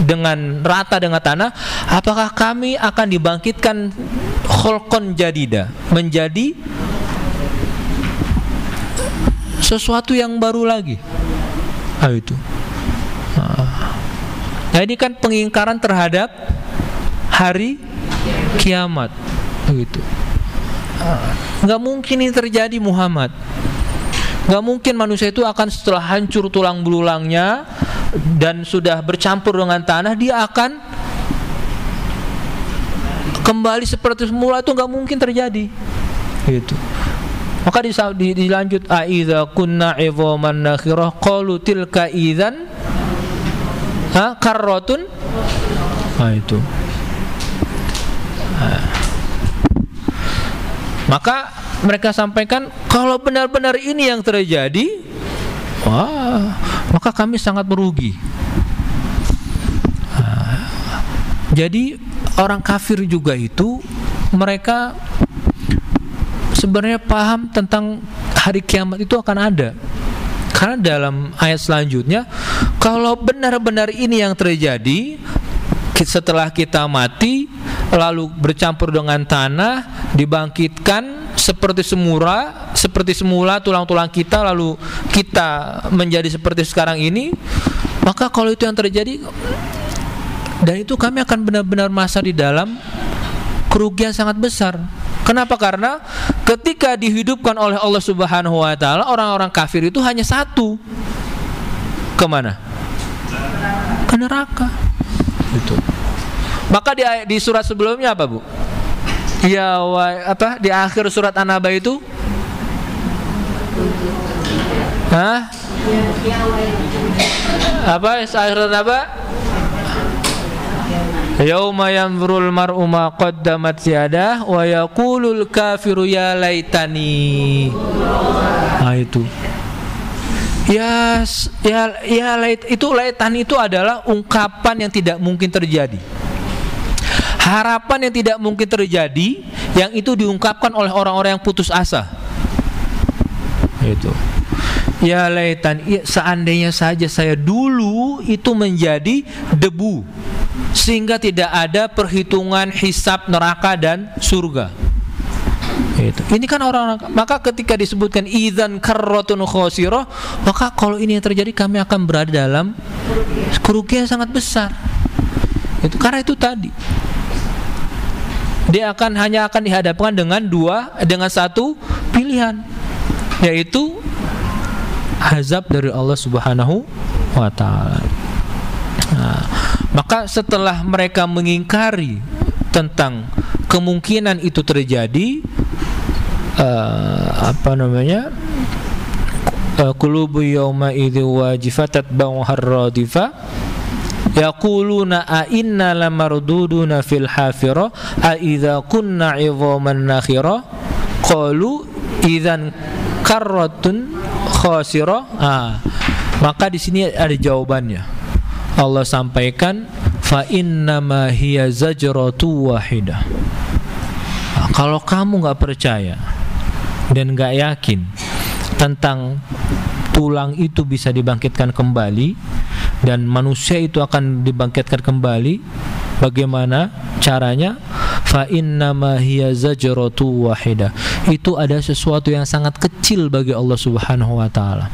dengan rata dengan tanah, apakah kami akan dibangkitkan khalqan jadida, menjadi sesuatu yang baru lagi? Itu. Nah, ini kan pengingkaran terhadap hari kiamat, begitu. Nggak mungkin ini terjadi, Muhammad. Nggak mungkin manusia itu akan setelah hancur tulang belulangnya dan sudah bercampur dengan tanah, dia akan kembali seperti semula. Itu nggak mungkin terjadi, gitu. Maka dilanjut, aiza kunna 'idhaman nakhirah qalu tilka idzan karratun. Itu. Maka mereka sampaikan, kalau benar-benar ini yang terjadi, maka kami sangat merugi. Jadi orang kafir juga itu, mereka sebenarnya paham tentang hari kiamat itu akan ada. Karena dalam ayat selanjutnya, kalau benar-benar ini yang terjadi, setelah kita mati lalu bercampur dengan tanah, dibangkitkan seperti semula tulang-tulang kita, lalu kita menjadi seperti sekarang ini, maka kalau itu yang terjadi, dan itu kami akan benar-benar masa di dalam kerugian sangat besar. Kenapa? Karena ketika dihidupkan oleh Allah Subhanahu wa taala, orang-orang kafir itu hanya satu. Kemana? Ke neraka. Itu. Maka di surat sebelumnya apa, Bu? Ya, di akhir surat An-Naba itu? Apa akhir An-Naba? Yauma yanzurul mar'u ma qaddamat yadah wa yaqulul kafiru ya laitani. Itu. Itu laitani itu adalah ungkapan yang tidak mungkin terjadi. Harapan yang tidak mungkin terjadi, yang itu diungkapkan oleh orang-orang yang putus asa. Itu. Ya laitani, seandainya saja saya dulu itu menjadi debu, sehingga tidak ada perhitungan hisab neraka dan surga. Itu. Ini kan orang-orang. Maka ketika disebutkan idzan karratun khosirah, maka kalau ini yang terjadi, kami akan berada dalam kerugian sangat besar. Itu karena itu tadi, dia hanya akan dihadapkan dengan satu pilihan, yaitu azab dari Allah Subhanahu wa taala. Maka setelah mereka mengingkari tentang kemungkinan itu terjadi, qulubu yawma idzi wajifatat ba'uhar radifa yaquluna a inna lamarduduna fil hafira a idza kunna 'idhaman nakhira qalu idzan karratun khasira. Maka di sini ada jawabannya. Allah sampaikan fa innama hiya zajratu wahidah. Kalau kamu nggak percaya dan nggak yakin tentang tulang itu bisa dibangkitkan kembali dan manusia itu akan dibangkitkan kembali, bagaimana caranya? Fa innama hiya zajratu wahidah. Itu ada sesuatu yang sangat kecil bagi Allah Subhanahu wa taala.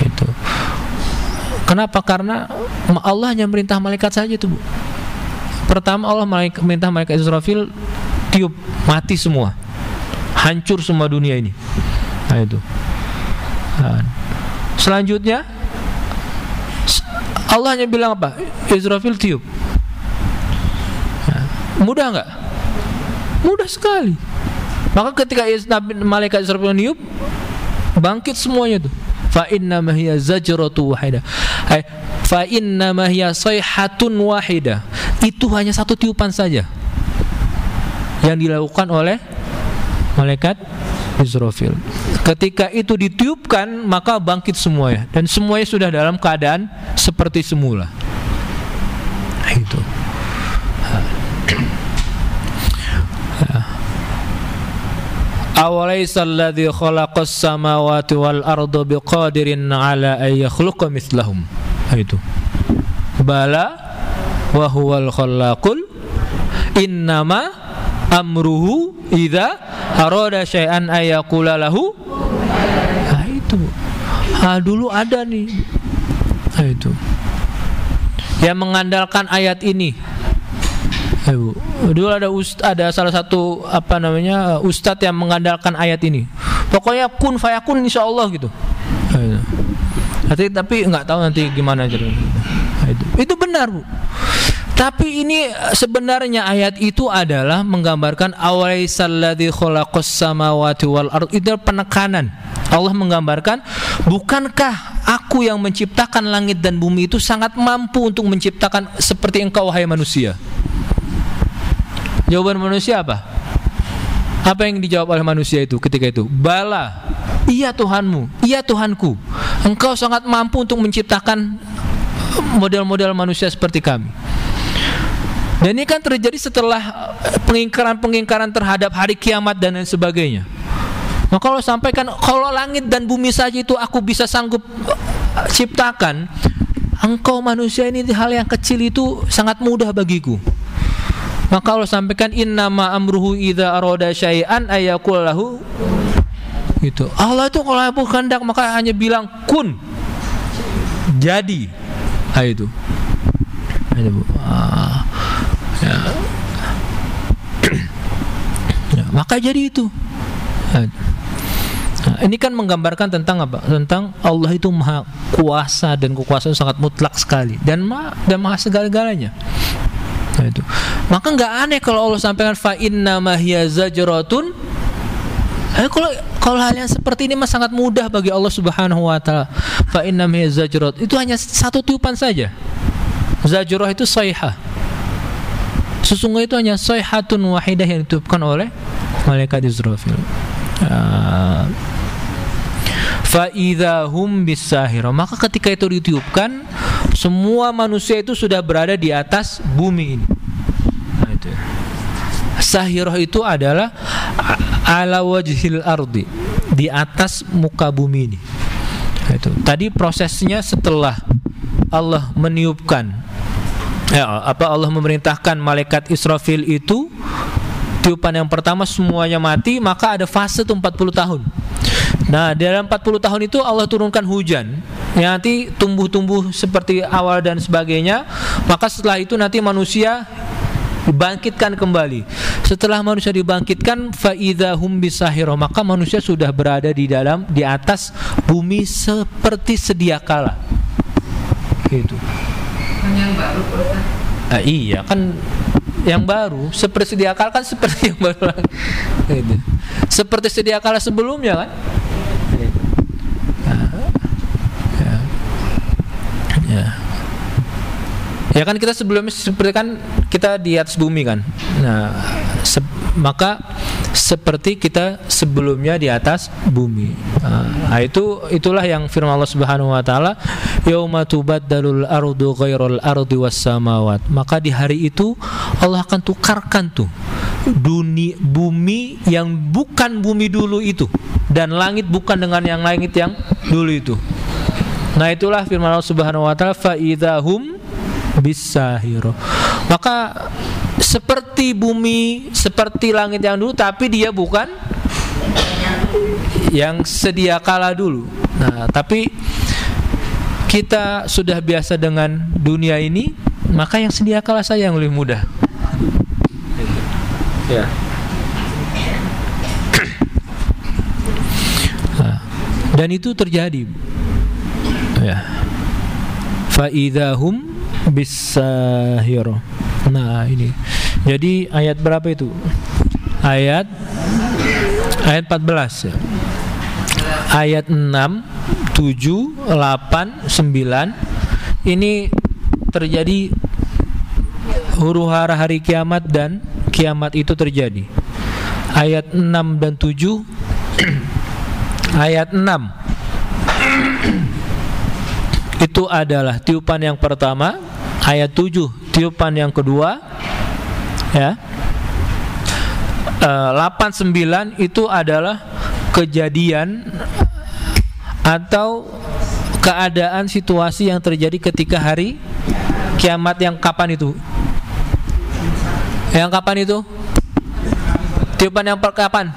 Itu. Kenapa? Karena Allah hanya merintah malaikat saja itu, Bu. Pertama Allah merintah malaikat Israfil, tiup, mati semua, hancur semua dunia ini. Nah itu. Selanjutnya Allah hanya bilang apa? Israfil tiup. Mudah nggak? Mudah sekali. Maka ketika malaikat Israfil niup, bangkit semuanya tuh. Fa innama hiya zajratu wahidah. Fa innama hiya sayhatun wahidah. Itu hanya satu tiupan saja yang dilakukan oleh malaikat Israfil. Ketika itu ditiupkan, maka bangkit semuanya, dan semuanya sudah dalam keadaan seperti semula. Itu. Awalaysa alladhi khalaqas samawati wal arda biqadirin ala an yakhluqa mithlahum. Itu. Bala wa huwal khallaqul innama amruhu idza arada syai'an ayaqula lahu. Nah itu. Dulu ada nih. Nah itu. Yang mengandalkan ayat ini. Bu. Dulu ada salah satu ustadz yang mengandalkan ayat ini. Pokoknya kun fayakun insyaallah gitu. Tapi nggak tahu nanti gimana ceritanya. Itu benar, Bu. Tapi ini sebenarnya ayat itu adalah menggambarkan awalaysalladzi khalaqas samawati wal ard. Itu penekanan. Allah menggambarkan, bukankah aku yang menciptakan langit dan bumi itu sangat mampu untuk menciptakan seperti engkau wahai manusia? Jawaban manusia apa? Apa yang dijawab oleh manusia itu ketika itu? Bala, iya Tuhanmu, iya Tuhanku, engkau sangat mampu untuk menciptakan model-model manusia seperti kami. Dan ini kan terjadi setelah pengingkaran terhadap hari kiamat dan lain sebagainya. Maka Allah sampaikan, kalau langit dan bumi saja itu aku bisa sanggup ciptakan, engkau manusia ini hal yang kecil itu sangat mudah bagiku. Maka Allah sampaikan, innama amruhu idza arada syai'an ayaqul lahu. Gitu. Allah itu kalau berkehendak maka hanya bilang kun, jadi. Itu. Ya. Ya, maka jadi itu. Nah, ini kan menggambarkan tentang apa? Tentang Allah itu maha kuasa dan kekuasaan sangat mutlak sekali dan maha segala-galanya. Nah, itu. Maka nggak aneh kalau Allah sampaikan fa inna ma hiya zajratun. Kalau hal yang seperti ini sangat mudah bagi Allah Subhanahu wa taala. Fa inna ma hiya zajrat. Itu hanya satu tiupan saja. Zajrah itu sayhah. Sesungguhnya itu hanya sayhatun wahidah yang ditiupkan oleh malaikat Israfil. Fa idza hum bisahira. Maka ketika itu ditiupkan, semua manusia itu sudah berada di atas bumi ini. Nah, itu. Sahirah itu adalah ala wajhil ardi, di atas muka bumi ini. Nah, itu. Tadi prosesnya setelah Allah meniupkan, Allah memerintahkan malaikat Israfil itu, tiupan yang pertama semuanya mati, maka ada fase itu 40 tahun. Nah, dalam 40 tahun itu Allah turunkan hujan yang nanti tumbuh-tumbuh seperti awal dan sebagainya. Maka setelah itu nanti manusia dibangkitkan kembali. Setelah manusia dibangkitkan, fa idza hum bisahira, maka manusia sudah berada di atas bumi seperti sedia kala. Gitu. Yang baru, Iya kan yang baru. Seperti sedia kala kan seperti yang baru lagi. Gitu. Seperti sedia kala sebelumnya kan. Ya kan kita sebelumnya seperti kan kita di atas bumi kan. Nah, maka seperti kita sebelumnya di atas bumi. Nah, itulah yang firman Allah Subhanahu wa taala, yauma tubaddalul ardu ghairal ardi was samawat. Maka di hari itu Allah akan tukarkan tuh bumi yang bukan bumi dulu itu, dan langit bukan dengan yang langit yang dulu itu. Nah, itulah firman Allah Subhanahu wa taala, fa idzahum bisahiro. Maka seperti bumi, seperti langit yang dulu, tapi dia bukan yang sedia kala dulu. Nah, tapi kita sudah biasa dengan dunia ini, maka yang sedia kala saja yang lebih mudah. Ya. Nah, dan itu terjadi. Ya. Fa idzahum bisahiro. Nah, ini. Jadi ayat berapa itu? Ayat 14 ya. Ayat 6, 7, 8, 9 ini terjadi huru-hara hari kiamat, dan kiamat itu terjadi. Ayat 6 dan 7. Ayat 6 itu adalah tiupan yang pertama. Ayat 7 tiupan yang kedua, ya. 8, 9 itu adalah kejadian atau keadaan situasi yang terjadi ketika hari kiamat. Yang kapan itu? Yang kapan itu? Tiupan yang kapan?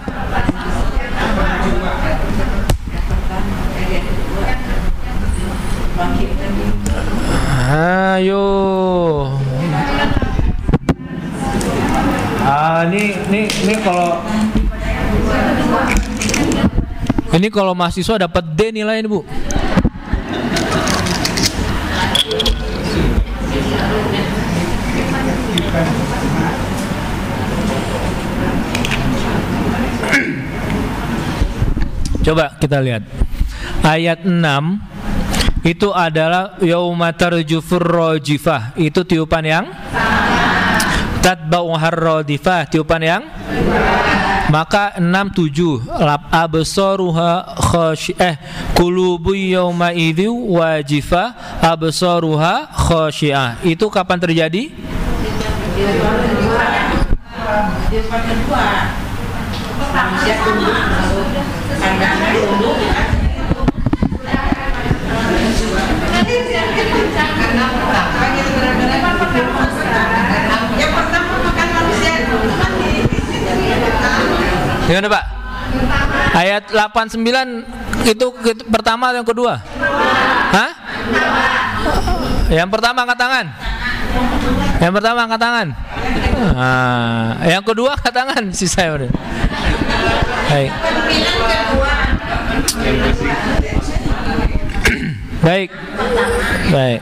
Ayo. Ini kalau mahasiswa dapat D nilai ini, Bu. Coba kita lihat. Ayat 6 itu adalah yauma tarjufur rajifah. Itu tiupan yang tatba'uhar radifah, tiupan yang. Maka 6, 7 absaruha qulubu yauma idzi wajifah absaruha khashi'ah. Itu kapan terjadi? Gimana, Pak? Ayat 89 itu pertama atau yang kedua? Hah? Yang pertama angkat tangan. Yang pertama angkat tangan. Yang kedua angkat tangan. Sisa udah. Baik. Baik. Baik.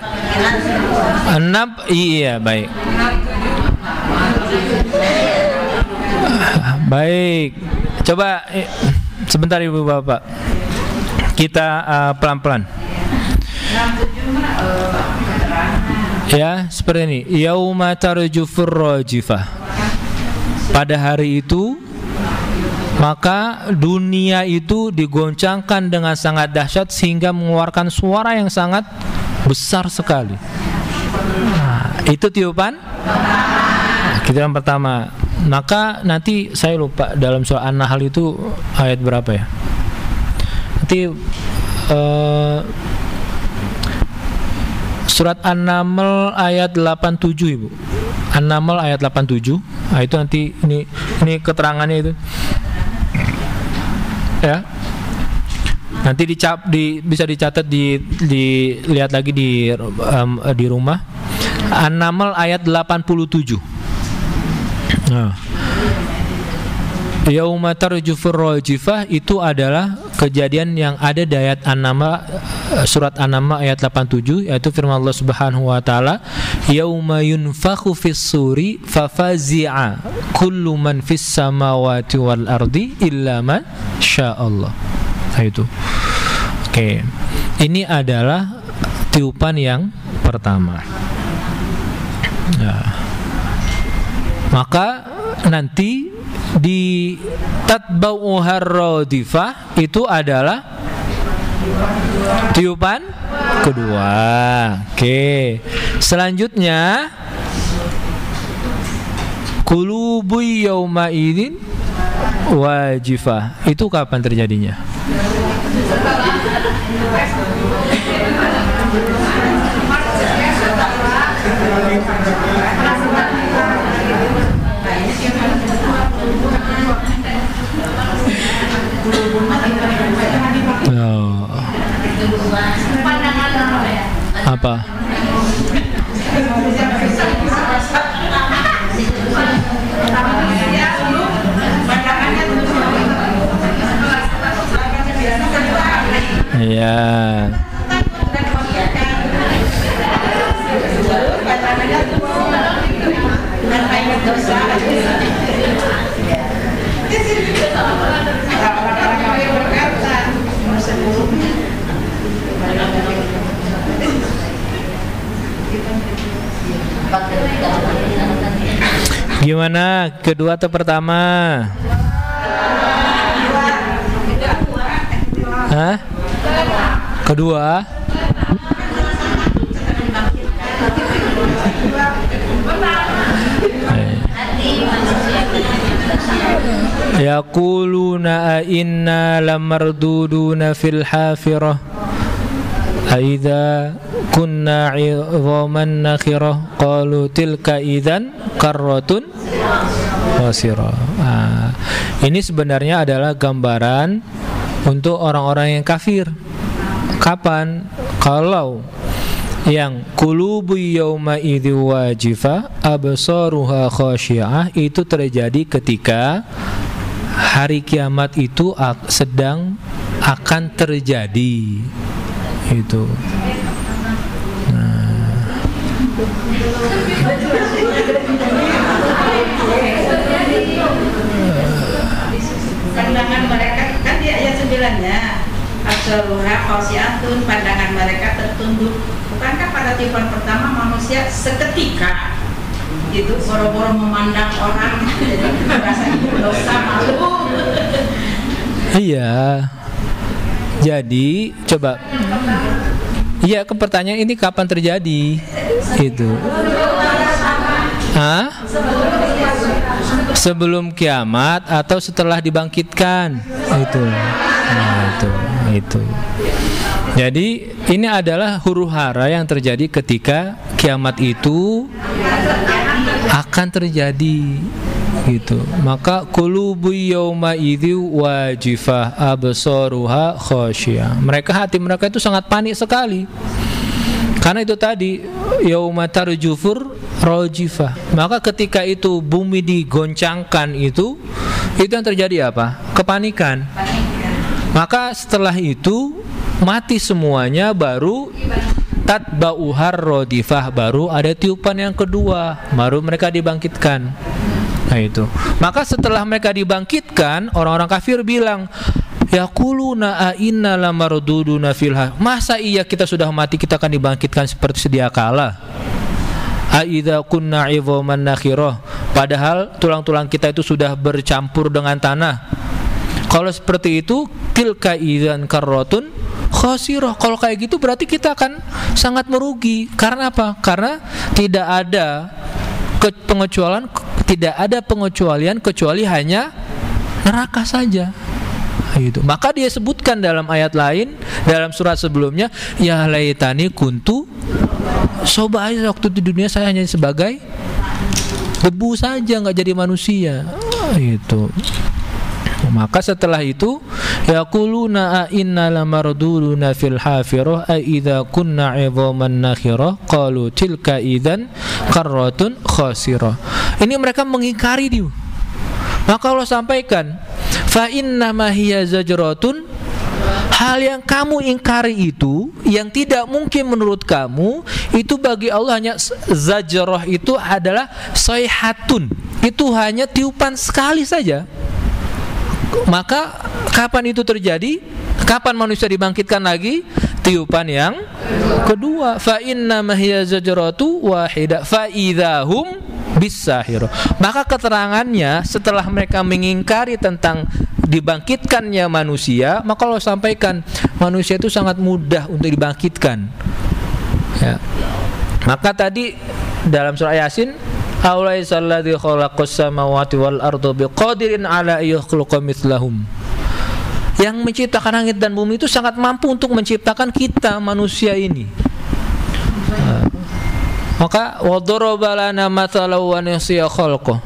6, iya, baik. Baik. Coba sebentar Ibu Bapak. Kita pelan-pelan. Ya, seperti ini. Yauma tarjufur rajifah. Pada hari itu maka dunia itu digoncangkan dengan sangat dahsyat sehingga mengeluarkan suara yang sangat besar sekali. Nah, itu tiupan. Kita yang pertama. Maka nanti saya lupa dalam surah An-Nahl itu ayat berapa ya? Nanti surat An-Naml ayat 87 Ibu. An-Naml ayat 87. Nah, itu nanti ini keterangannya itu. Ya. Nanti bisa dicatat dilihat lagi di rumah. An-Naml ayat 87. Nah, yauma tarjufur rajifah itu adalah kejadian yang ada di ayat An-Naml, surat An-Naml ayat 87, yaitu firman Allah Subhanahu wa taala, yauma yunfakhu fis suri fafazi'a kullu man fis samawati wal ardi illa man sya'allah. Itu. Oke. Ini adalah tiupan yang pertama. Nah, maka nanti di tatba'uhar radifah itu adalah tiupan kedua. Oke. Selanjutnya qulubu yauma idzin wajifah. Itu kapan terjadinya? Oh. Apa? Ya. Gimana? Kedua atau pertama? Hah? Kedua? Yaquluna inna lamarduduna fil hafirah aidza kunna 'idhaman nakhirah qalu tilka idzan karratun khasirah. Ini sebenarnya adalah gambaran untuk orang-orang yang kafir. Kapan? Kalau yang qulubu yauma idzi wajifah absaruha khasyi'ah itu terjadi ketika hari kiamat itu sedang akan terjadi. Itu. Pandangan mereka kan di ayat 9-nya absaruha khasyi'atun, pandangan mereka tertunduk. Bukankah pada tiupan pertama manusia seketika itu boro-boro memandang orang jadi merasa dosa, malu. Iya. Jadi coba. Iya, pertanyaan ini kapan terjadi? Itu. Hah? Sebelum kiamat atau setelah dibangkitkan? Itu. Nah, itu. Jadi ini adalah huru hara yang terjadi ketika kiamat itu akan terjadi. Gitu. Maka qulubu yauma idzi wajifah absaruha khasyiyah. Hati mereka itu sangat panik sekali. Karena itu tadi yauma tarjufur rajifah. Maka ketika itu bumi digoncangkan itu yang terjadi apa? Kepanikan. Maka setelah itu mati semuanya, baru tatba'uhar radifah, baru ada tiupan yang kedua, baru mereka dibangkitkan. Nah itu. Maka setelah mereka dibangkitkan, orang-orang kafir bilang, yaquluna a inna lamarduduna filha. Masa iya kita sudah mati kita akan dibangkitkan seperti sedia kala? A idza kunna 'idhaman nakhirah. Padahal tulang-tulang kita itu sudah bercampur dengan tanah. Kalau seperti itu, tilka idzan karratun khasirah. Kalau kayak gitu berarti kita akan sangat merugi. Karena apa? Karena tidak ada pengecualian kecuali hanya neraka saja. Gitu. Maka dia sebutkan dalam ayat lain, dalam surat sebelumnya, ya laitani kuntu soba aja, waktu di dunia saya hanya sebagai debu saja, nggak jadi manusia. Itu. Maka setelah itu yaquluna a inna lamarduduna fil hafirah a idza kunna 'idhaman nakhirah qalu tilka idzan karratun khasirah. Ini mereka mengingkari dia. Maka Allah sampaikan fa inna ma hiya zajratun hal yang kamu ingkari itu, yang tidak mungkin menurut kamu, itu bagi Allah hanya zajroh, itu adalah sayhatun, itu hanya tiupan sekali saja. Maka kapan itu terjadi? Kapan manusia dibangkitkan lagi? Tiupan yang kedua. Fa inna mahiya zajratu wahidah fa idzahum bisahir. Maka keterangannya setelah mereka mengingkari tentang dibangkitkannya manusia, maka Allah sampaikan manusia itu sangat mudah untuk dibangkitkan. Ya. Maka tadi dalam surah Yasin, Aulaizalladzi khalaqas samawati wal arda biqadirin ala yakhluqa mithlahum. Yang menciptakan langit dan bumi itu sangat mampu untuk menciptakan kita manusia ini. Maka wadaraba lana mathalan wa nasiya khalqah.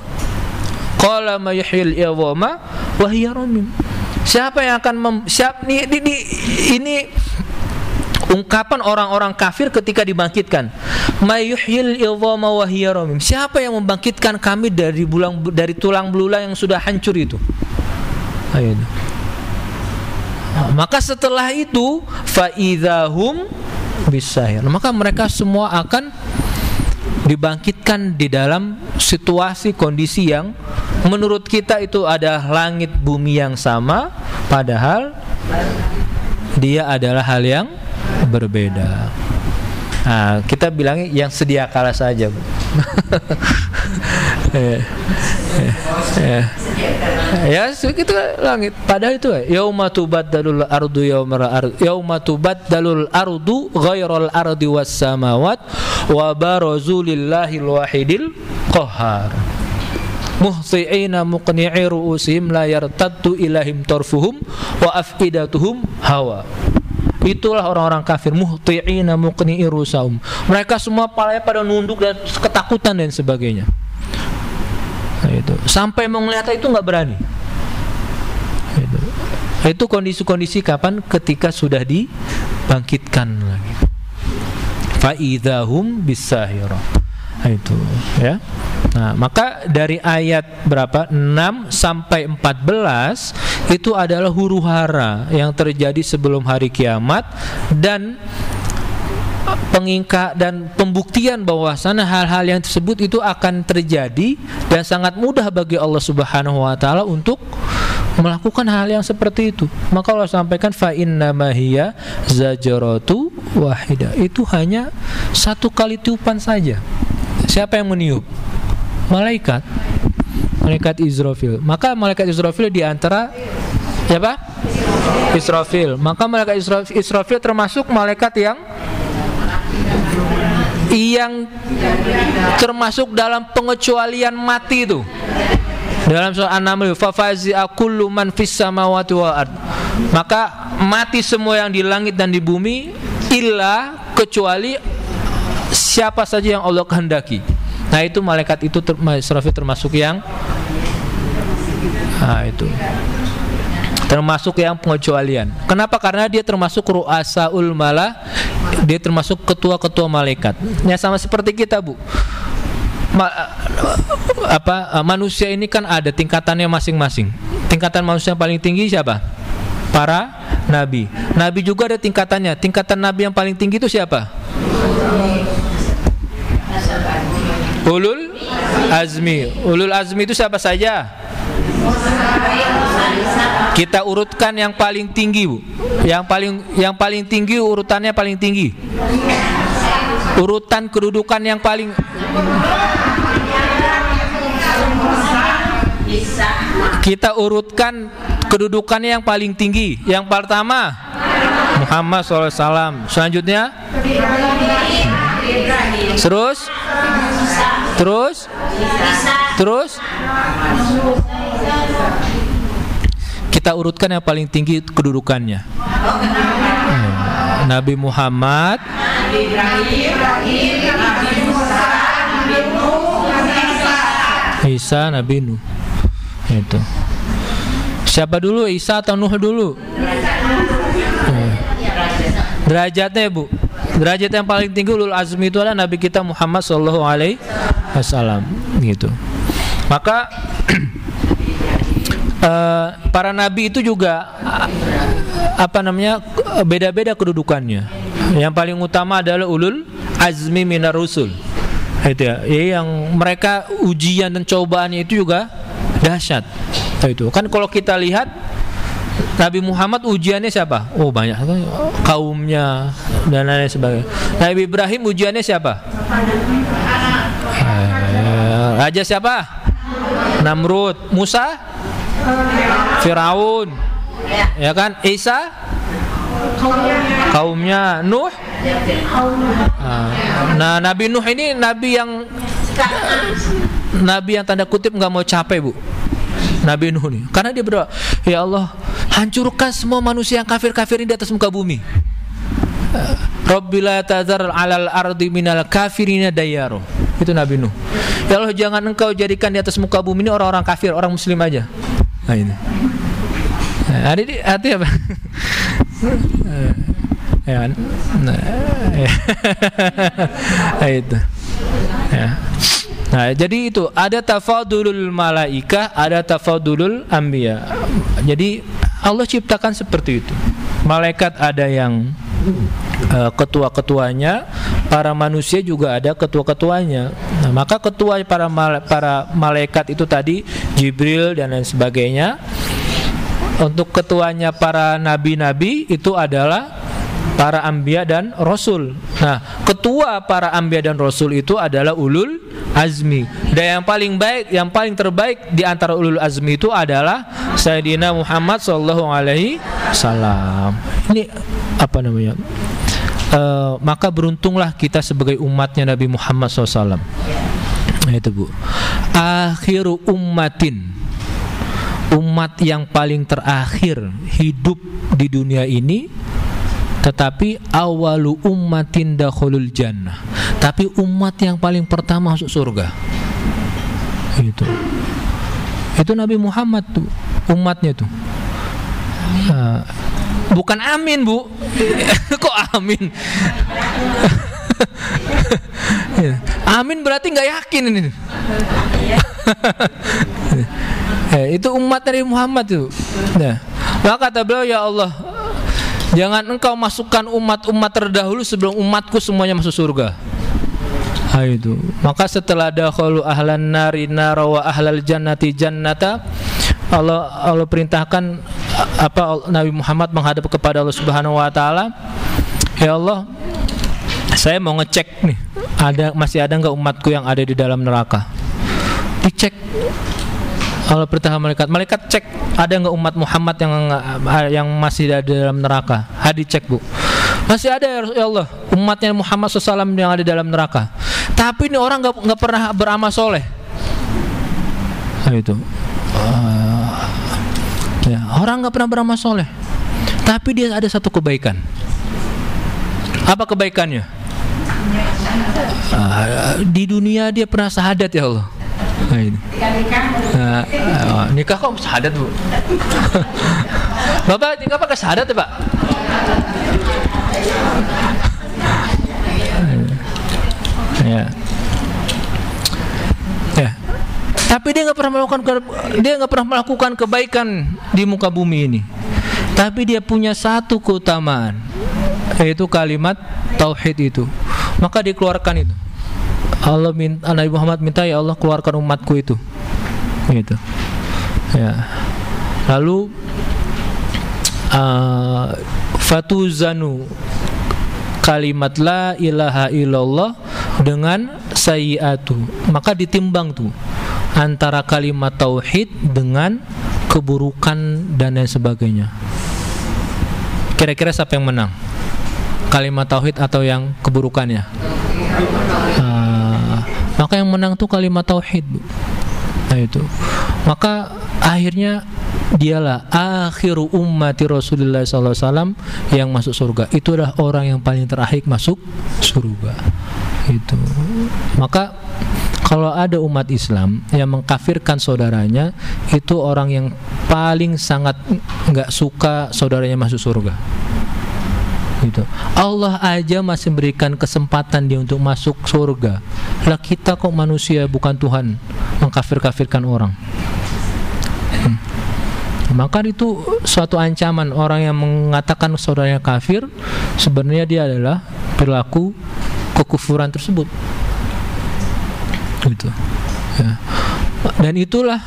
Qala ma yuhyil idhama wa hiya ramim. Siapa yang akan ini ungkapan orang-orang kafir ketika dibangkitkan. Ma yuhyil idhama wa hiya ramim. Siapa yang membangkitkan kami dari tulang belulang yang sudah hancur itu? Ayo. Maka setelah itu fa idzahum bisahir. Maka mereka semua akan dibangkitkan di dalam situasi kondisi yang menurut kita itu ada langit bumi yang sama, padahal dia adalah hal yang berbeda. Nah, kita bilangnya yang sedia kala saja, Bu. Ya, itu langit. Padahal itu yauma tubaddalul ardu yauma tubaddalul ardu ghairal ardi was samawat wa barazu lillahil wahidil qahhar. Muhti'ina muqni'i ru'usihim la yartaddu ilahim tarfuhum wa afidatuhum hawa. Itulah orang-orang kafir, muhti'ina muqni'i ru'usahum. Mereka semua palanya pada nunduk dan ketakutan dan sebagainya. Nah, itu. Sampai mau melihat itu nggak berani. Itu kondisi-kondisi kapan? Ketika sudah dibangkitkan lagi. Fa idzahum bisahira. Nah, itu ya. Nah, maka dari ayat berapa? 6 sampai 14 itu adalah huru-hara yang terjadi sebelum hari kiamat dan pengingkar dan pembuktian bahwasanya hal-hal yang tersebut itu akan terjadi dan sangat mudah bagi Allah Subhanahu wa taala untuk melakukan hal yang seperti itu. Maka Allah sampaikan fa inna mahiya zajratu wahidah. Itu hanya satu kali tiupan saja. Siapa yang meniup? Malaikat. Malaikat Israfil. Maka malaikat Israfil di antara siapa? Israfil. Maka malaikat Israfil termasuk malaikat yang termasuk dalam pengecualian mati itu. Dalam surah An-Naml, fa fazi'a kullu man fis samawati wal ard. Maka mati semua yang di langit dan di bumi illa kecuali siapa saja yang Allah kehendaki. Nah, itu malaikat itu Israfil termasuk yang itu termasuk yang pengecualian. Kenapa? Karena dia termasuk ru'asaul malah, dia termasuk ketua-ketua malaikat. Ya sama seperti kita, Bu. Manusia ini kan ada tingkatannya masing-masing. Tingkatan manusia yang paling tinggi siapa? Para nabi. Nabi juga ada tingkatannya. Tingkatan nabi yang paling tinggi itu siapa? Ulul azmi. Ulul azmi itu siapa saja? Kita urutkan yang paling tinggi, Bu. Yang paling tinggi urutannya paling tinggi. Urutan kedudukan yang paling kita urutkan kedudukannya yang paling tinggi. Yang pertama Muhammad SAW. Selanjutnya Terus kita urutkan yang paling tinggi kedudukannya. Nabi Muhammad, Isa, Nabi Nuh. Itu. Siapa dulu? Isa atau Nuh dulu? Derajatnya, Bu. Derajat yang paling tinggi ulul azmi itu adalah Nabi kita Muhammad sallallahu alaihi wasallam gitu. Maka para nabi itu juga beda-beda kedudukannya. Yang paling utama adalah ulul azmi minar rusul. Itu ya, yang mereka ujian dan cobaannya itu juga dahsyat. Itu kan kalau kita lihat Nabi Muhammad ujiannya siapa? Oh banyak, kaumnya dan lain sebagainya. Nabi Ibrahim ujiannya siapa? Raja siapa? Namrud. Musa? Firaun. Ya kan? Isa? Kaumnya. Nuh? Nah, Nabi Nuh ini nabi yang tanda kutip nggak mau capek, Bu. Nabi Nuh nih, karena dia berdoa, ya Allah, hancurkan semua manusia yang kafir-kafir ini di atas muka bumi. Rabbila tazar alal ardi minal kafirina dayyaro. Itu Nabi Nuh. Ya Allah, jangan engkau jadikan di atas muka bumi ini orang-orang kafir, orang muslim aja. Nah ini. Hati apa? Ya, itu. Ya. Nah, jadi itu ada tafadulul malaikah, ada tafadulul anbiya. Jadi Allah ciptakan seperti itu. Malaikat ada yang ketua-ketuanya, para manusia juga ada ketua-ketuanya. Nah, maka ketua para malaikat itu tadi Jibril dan lain sebagainya. Untuk ketuanya para nabi-nabi itu adalah para anbiya dan rasul. Nah, ketua para anbiya dan rasul itu adalah ulul azmi. Dan yang paling baik, yang paling terbaik di antara ulul azmi itu adalah Sayyidina Muhammad sallallahu alaihi wasallam. Ini apa namanya? Maka beruntunglah kita sebagai umatnya Nabi Muhammad SAW. Nah, itu, Bu. Akhiru ummatin, umat yang paling terakhir hidup di dunia ini, tetapi awalu ummatin dakhulul jannah, tapi umat yang paling pertama masuk surga. Itu Nabi Muhammad tuh, umatnya tuh. Bukan amin, Bu. Kok amin? Amin berarti nggak yakin ini. Itu umat Nabi Muhammad tuh. Nah, maka kata beliau, ya Allah, jangan engkau masukkan umat-umat terdahulu sebelum umatku semuanya masuk surga. Nah, itu. Maka setelah dakhalu ahlan nari nara wa ahlal jannati jannata, Allah perintahkan Nabi Muhammad menghadap kepada Allah Subhanahu wa taala, ya Allah, saya mau ngecek nih, masih ada enggak umatku yang ada di dalam neraka. Dicek. Allah perintahkan malaikat cek, ada enggak umat Muhammad yang masih ada di dalam neraka. Dicek, Bu. Masih ada, ya Allah, umatnya Muhammad SAW yang ada di dalam neraka. Tapi ini orang enggak pernah beramal soleh. Nah, itu. Ya, orang enggak pernah beramal soleh, tapi dia ada satu kebaikan. Apa kebaikannya? Di dunia dia pernah syahadat, ya Allah. Nah, ini. Nikah kok syahadat, Bu? Bapak nikah pakai syahadat ya, Pak? Ya. Ya. Tapi dia nggak pernah melakukan kebaikan di muka bumi ini. Tapi dia punya satu keutamaan, yaitu kalimat tauhid itu. Maka dikeluarkan itu. Nabi Muhammad minta, ya Allah, keluarkan umatku itu. Gitu. Ya. Lalu fatuzanu kalimat la ilaha illallah dengan sayyiatu. Maka ditimbang tuh antara kalimat tauhid dengan keburukan dan lain sebagainya. Kira-kira siapa yang menang? Kalimat tauhid atau yang keburukannya? Maka yang menang tuh kalimat tauhid, Bu. Nah, itu. Maka akhirnya dialah akhiru ummati Rasulullah SAW yang masuk surga. Itu adalah orang yang paling terakhir masuk surga. Itu. Maka kalau ada umat Islam yang mengkafirkan saudaranya, itu orang yang paling sangat nggak suka saudaranya masuk surga. Gitu. Allah aja masih berikan kesempatan dia untuk masuk surga. Lah kita kok manusia bukan Tuhan mengkafir-kafirkan orang. Maka itu suatu ancaman. Orang yang mengatakan saudaranya kafir, sebenarnya dia adalah perilaku kekufuran tersebut. Gitu. Ya. Dan itulah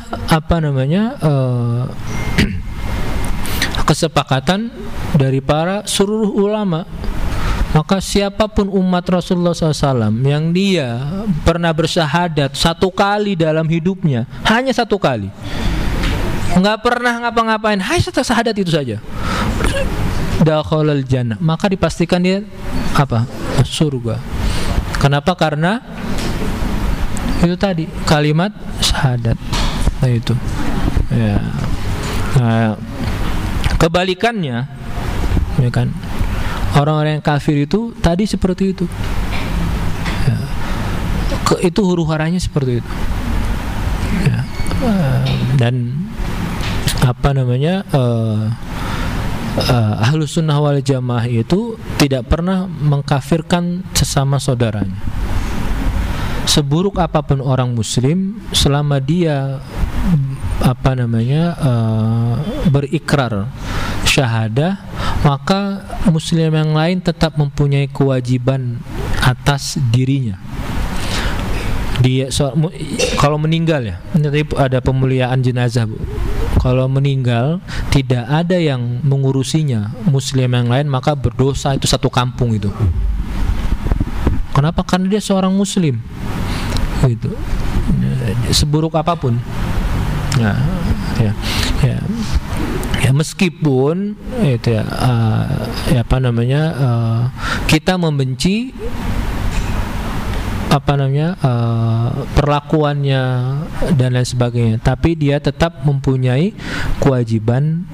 kesepakatan dari para seluruh ulama. Maka siapapun umat Rasulullah SAW yang dia pernah bersyahadat satu kali dalam hidupnya, hanya satu kali, nggak pernah ngapa-ngapain, hanya satu syahadat itu saja, dakhalal jannah, maka dipastikan dia surga. Kenapa? Karena itu tadi kalimat syahadat. Nah itu ya. Nah, kebalikannya, ya kan, orang-orang yang kafir itu tadi seperti itu ya. Itu huru-haranya seperti itu ya. Dan Ahlus Sunnah wal Jamaah itu tidak pernah mengkafirkan sesama saudaranya. Seburuk apapun orang muslim, selama dia berikrar syahadah, maka muslim yang lain tetap mempunyai kewajiban atas dirinya. Dia kalau meninggal, ya, nanti ada pemuliaan jenazah, Bu. Kalau meninggal tidak ada yang mengurusinya, muslim yang lain, maka berdosa itu satu kampung itu. Kenapa? Karena dia seorang muslim. Gitu. Seburuk apapun. Ya, meskipun itu kita membenci perlakuannya dan lain sebagainya, tapi dia tetap mempunyai kewajiban,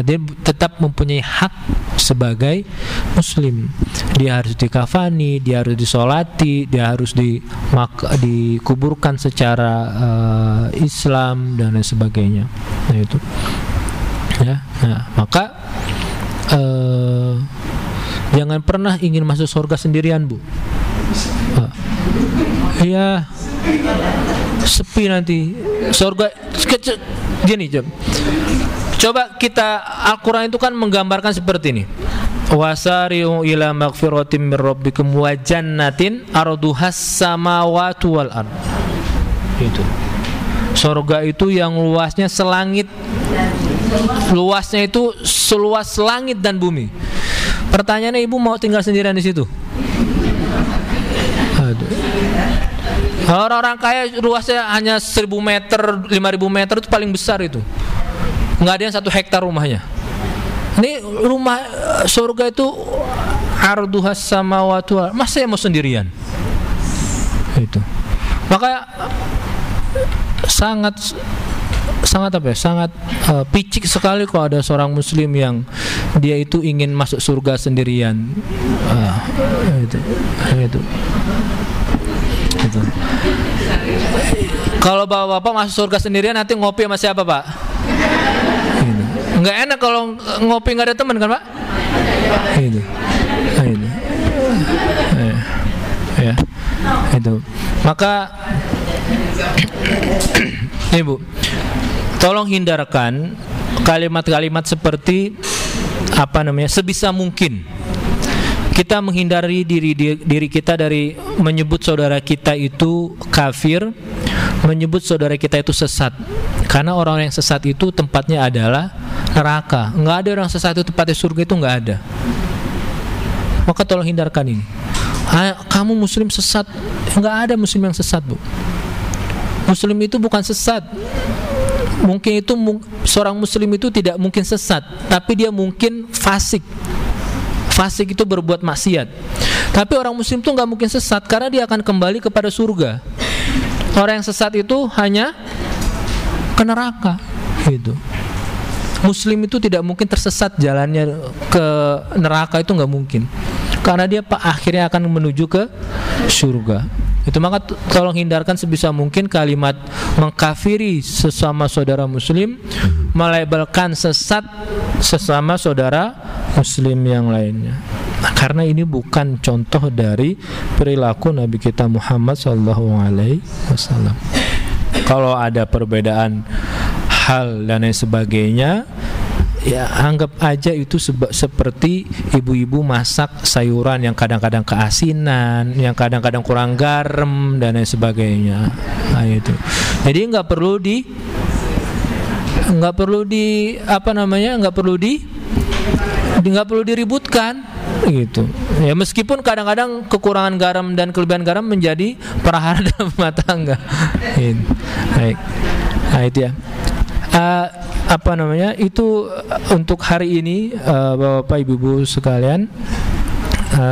dia tetap mempunyai hak sebagai muslim. Dia harus dikafani, dia harus disolati, dia harus dikuburkan secara Islam dan lain sebagainya. Nah itu ya. Nah, maka jangan pernah ingin masuk surga sendirian, Bu. Ya, sepi nanti surga. Gini, coba kita, Al-Quran itu kan menggambarkan seperti ini: wasari'u ila magfiratin min rabbikum wa jannatin arduhas samawati wal ard. Itu surga itu yang luasnya selangit, luasnya itu seluas langit dan bumi. Pertanyaannya, ibu mau tinggal sendirian di situ? Orang-orang kaya luasnya hanya 1000 meter, 5000 meter, itu paling besar itu. Nggak ada yang 1 hektar rumahnya. Ini rumah surga itu arduhas samawati wal ard. Masa yang mau sendirian? Itu. Maka sangat picik sekali kalau ada seorang muslim yang dia itu ingin masuk surga sendirian. Itu. Kalau bapak-bapak masuk surga sendirian, nanti ngopi sama siapa, Pak? Nggak enak kalau ngopi nggak ada teman, kan, Pak? Itu. Ya, itu. Maka Ibu, tolong hindarkan kalimat-kalimat seperti sebisa mungkin kita menghindari diri kita dari menyebut saudara kita itu kafir, menyebut saudara kita itu sesat. Karena orang yang sesat itu tempatnya adalah neraka. Nggak ada orang sesat itu tempatnya surga, itu nggak ada. Maka tolong hindarkan ini. Kamu muslim sesat, nggak ada muslim yang sesat, Bu. Muslim itu bukan sesat. Mungkin itu seorang muslim itu tidak mungkin sesat, tapi dia mungkin fasik. Fasik itu berbuat maksiat. Tapi orang muslim itu nggak mungkin sesat, karena dia akan kembali kepada surga. Orang yang sesat itu hanya ke neraka. Gitu. Muslim itu tidak mungkin tersesat, jalannya ke neraka itu nggak mungkin, karena dia akhirnya akan menuju ke surga. Itu. Maka tolong hindarkan sebisa mungkin kalimat mengkafiri sesama saudara muslim, melabelkan sesat sesama saudara muslim yang lainnya. Nah, karena ini bukan contoh dari perilaku Nabi kita Muhammad SAW. Kalau ada perbedaan hal dan lain sebagainya, ya anggap aja itu seperti ibu-ibu masak sayuran yang kadang-kadang keasinan, yang kadang-kadang kurang garam dan lain sebagainya. Nah, itu. Jadi nggak perlu diributkan gitu. Ya meskipun kadang-kadang kekurangan garam dan kelebihan garam menjadi perhara dalam rumah tangga. Baik. Nah, itu ya. Itu untuk hari ini, Bapak Ibu sekalian,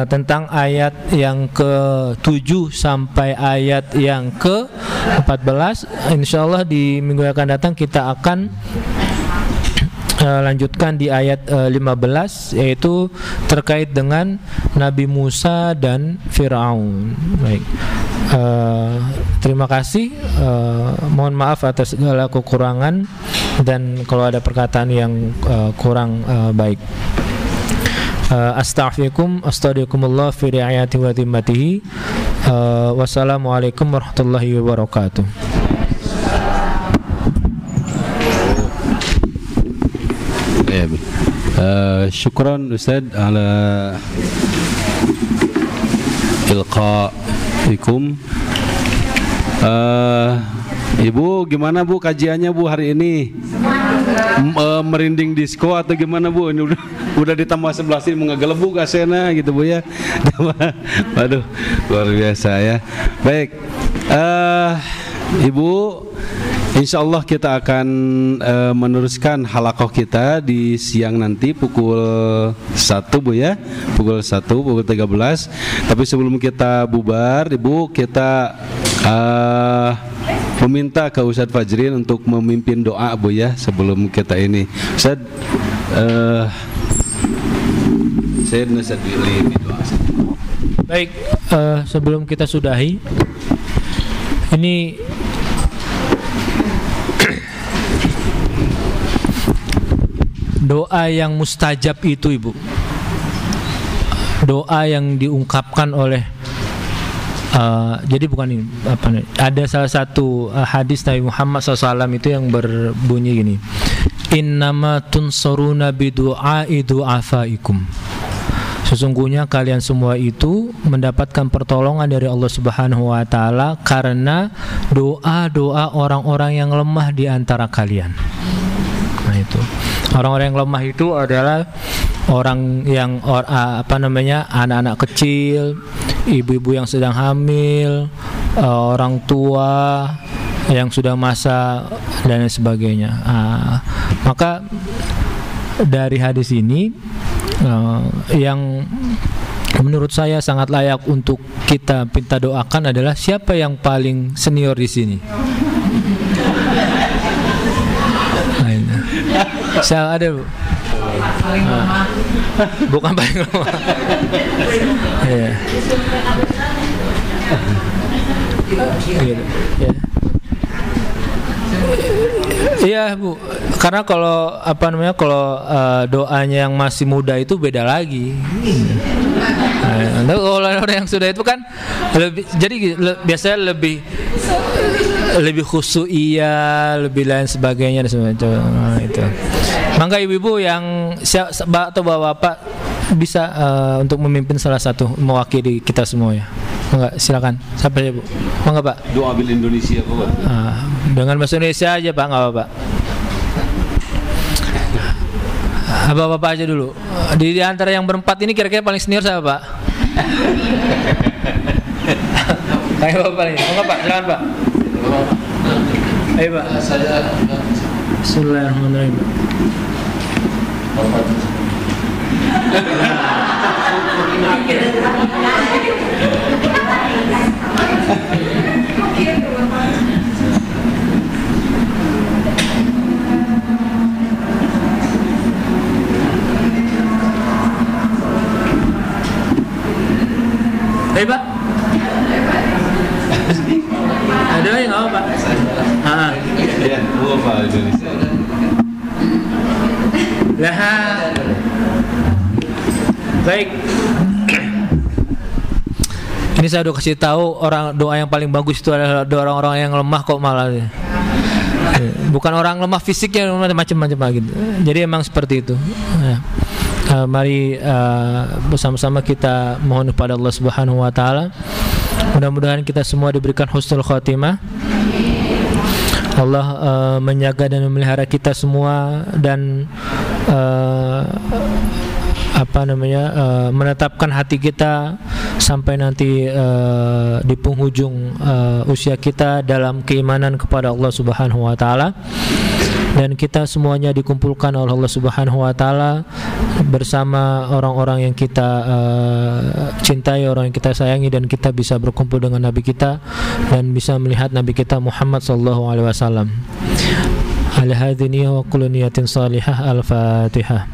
tentang ayat yang ke-7 sampai ayat yang ke-14. Insyaallah di minggu yang akan datang kita akan lanjutkan di ayat 15, yaitu terkait dengan Nabi Musa dan Fir'aun. Baik. Terima kasih. Mohon maaf atas segala kekurangan dan kalau ada perkataan yang kurang baik. Astaghfirullah fi riayati wa dhimmatihi. Wassalamualaikum warahmatullahi wabarakatuh. Syukran Ustaz ala ilqaikum. Ibu gimana Bu kajiannya Bu hari ini? Merinding disco atau gimana Bu? Ini udah ditambah 11 ini mengegelebuk asena gitu Bu ya. Waduh, luar biasa ya. Baik. Ibu, insyaallah kita akan meneruskan halaqah kita di siang nanti pukul 1 Bu ya. Pukul 13. Tapi sebelum kita bubar, Ibu, kita meminta ke Ustadz Fajrin untuk memimpin doa Bu ya sebelum kita ini. Ustadz, saya Ustadz pilih doa. Baik, sebelum kita sudahi, ini doa yang mustajab itu Ibu, doa yang diungkapkan oleh jadi bukan ini ada salah satu hadis Nabi Muhammad SAW itu yang berbunyi gini, innama tunsuruna bidu'ai du'afaikum, sesungguhnya kalian semua itu mendapatkan pertolongan dari Allah Subhanahu wa taala karena doa-doa orang-orang yang lemah di antara kalian. Nah itu, orang-orang yang lemah itu adalah orang yang anak-anak kecil, ibu-ibu yang sedang hamil, orang tua yang sudah masa dan lain sebagainya. Maka dari hadis ini yang menurut saya sangat layak untuk kita minta doakan adalah siapa yang paling senior di sini? Saya ada Bu. Bukan paling lemah. Iya. Iya Bu, karena kalau doanya yang masih muda itu beda lagi. Nah, kalau orang yang sudah itu kan biasanya lebih khusyuk, lebih lain sebagainya dan sebagainya. Nah, itu. Mangga ibu-ibu yang atau bapak-bapak bisa untuk memimpin salah satu mewakili kita semua ya. Mangga silakan. Siapa ya Bu? Mangga Pak. Doa bil Indonesia Pak. Dengan bahasa Indonesia aja Pak, enggak apa-apa. Bapak-bapak aja dulu. Di antara yang berempat ini kira-kira paling senior siapa Pak? Ayo Bapak nih. Mangga Pak, silakan Pak. Ayo Pak. Saya Bismillahirrahmanirrahim. Baik Pak. Ada yang nggak Pak? Ya, Pak Indonesia. Baik. Ini saya udah kasih tahu doa yang paling bagus itu adalah doa orang-orang yang lemah kok malah. Bukan orang lemah fisiknya macam-macam gitu. Jadi emang seperti itu. Ya. Mari bersama-sama kita mohon kepada Allah Subhanahu wa taala. Mudah-mudahan kita semua diberikan husnul khotimah. Allah menjaga dan memelihara kita semua dan menetapkan hati kita sampai nanti di penghujung usia kita dalam keimanan kepada Allah Subhanahu wa taala, dan kita semuanya dikumpulkan oleh Allah Subhanahu wa taala bersama orang-orang yang kita cintai, orang yang kita sayangi, dan kita bisa berkumpul dengan Nabi kita dan bisa melihat Nabi kita Muhammad sallallahu alaihi wasallam. Ala hadhihi wa kullu niyatin salihah. Al-Fatihah.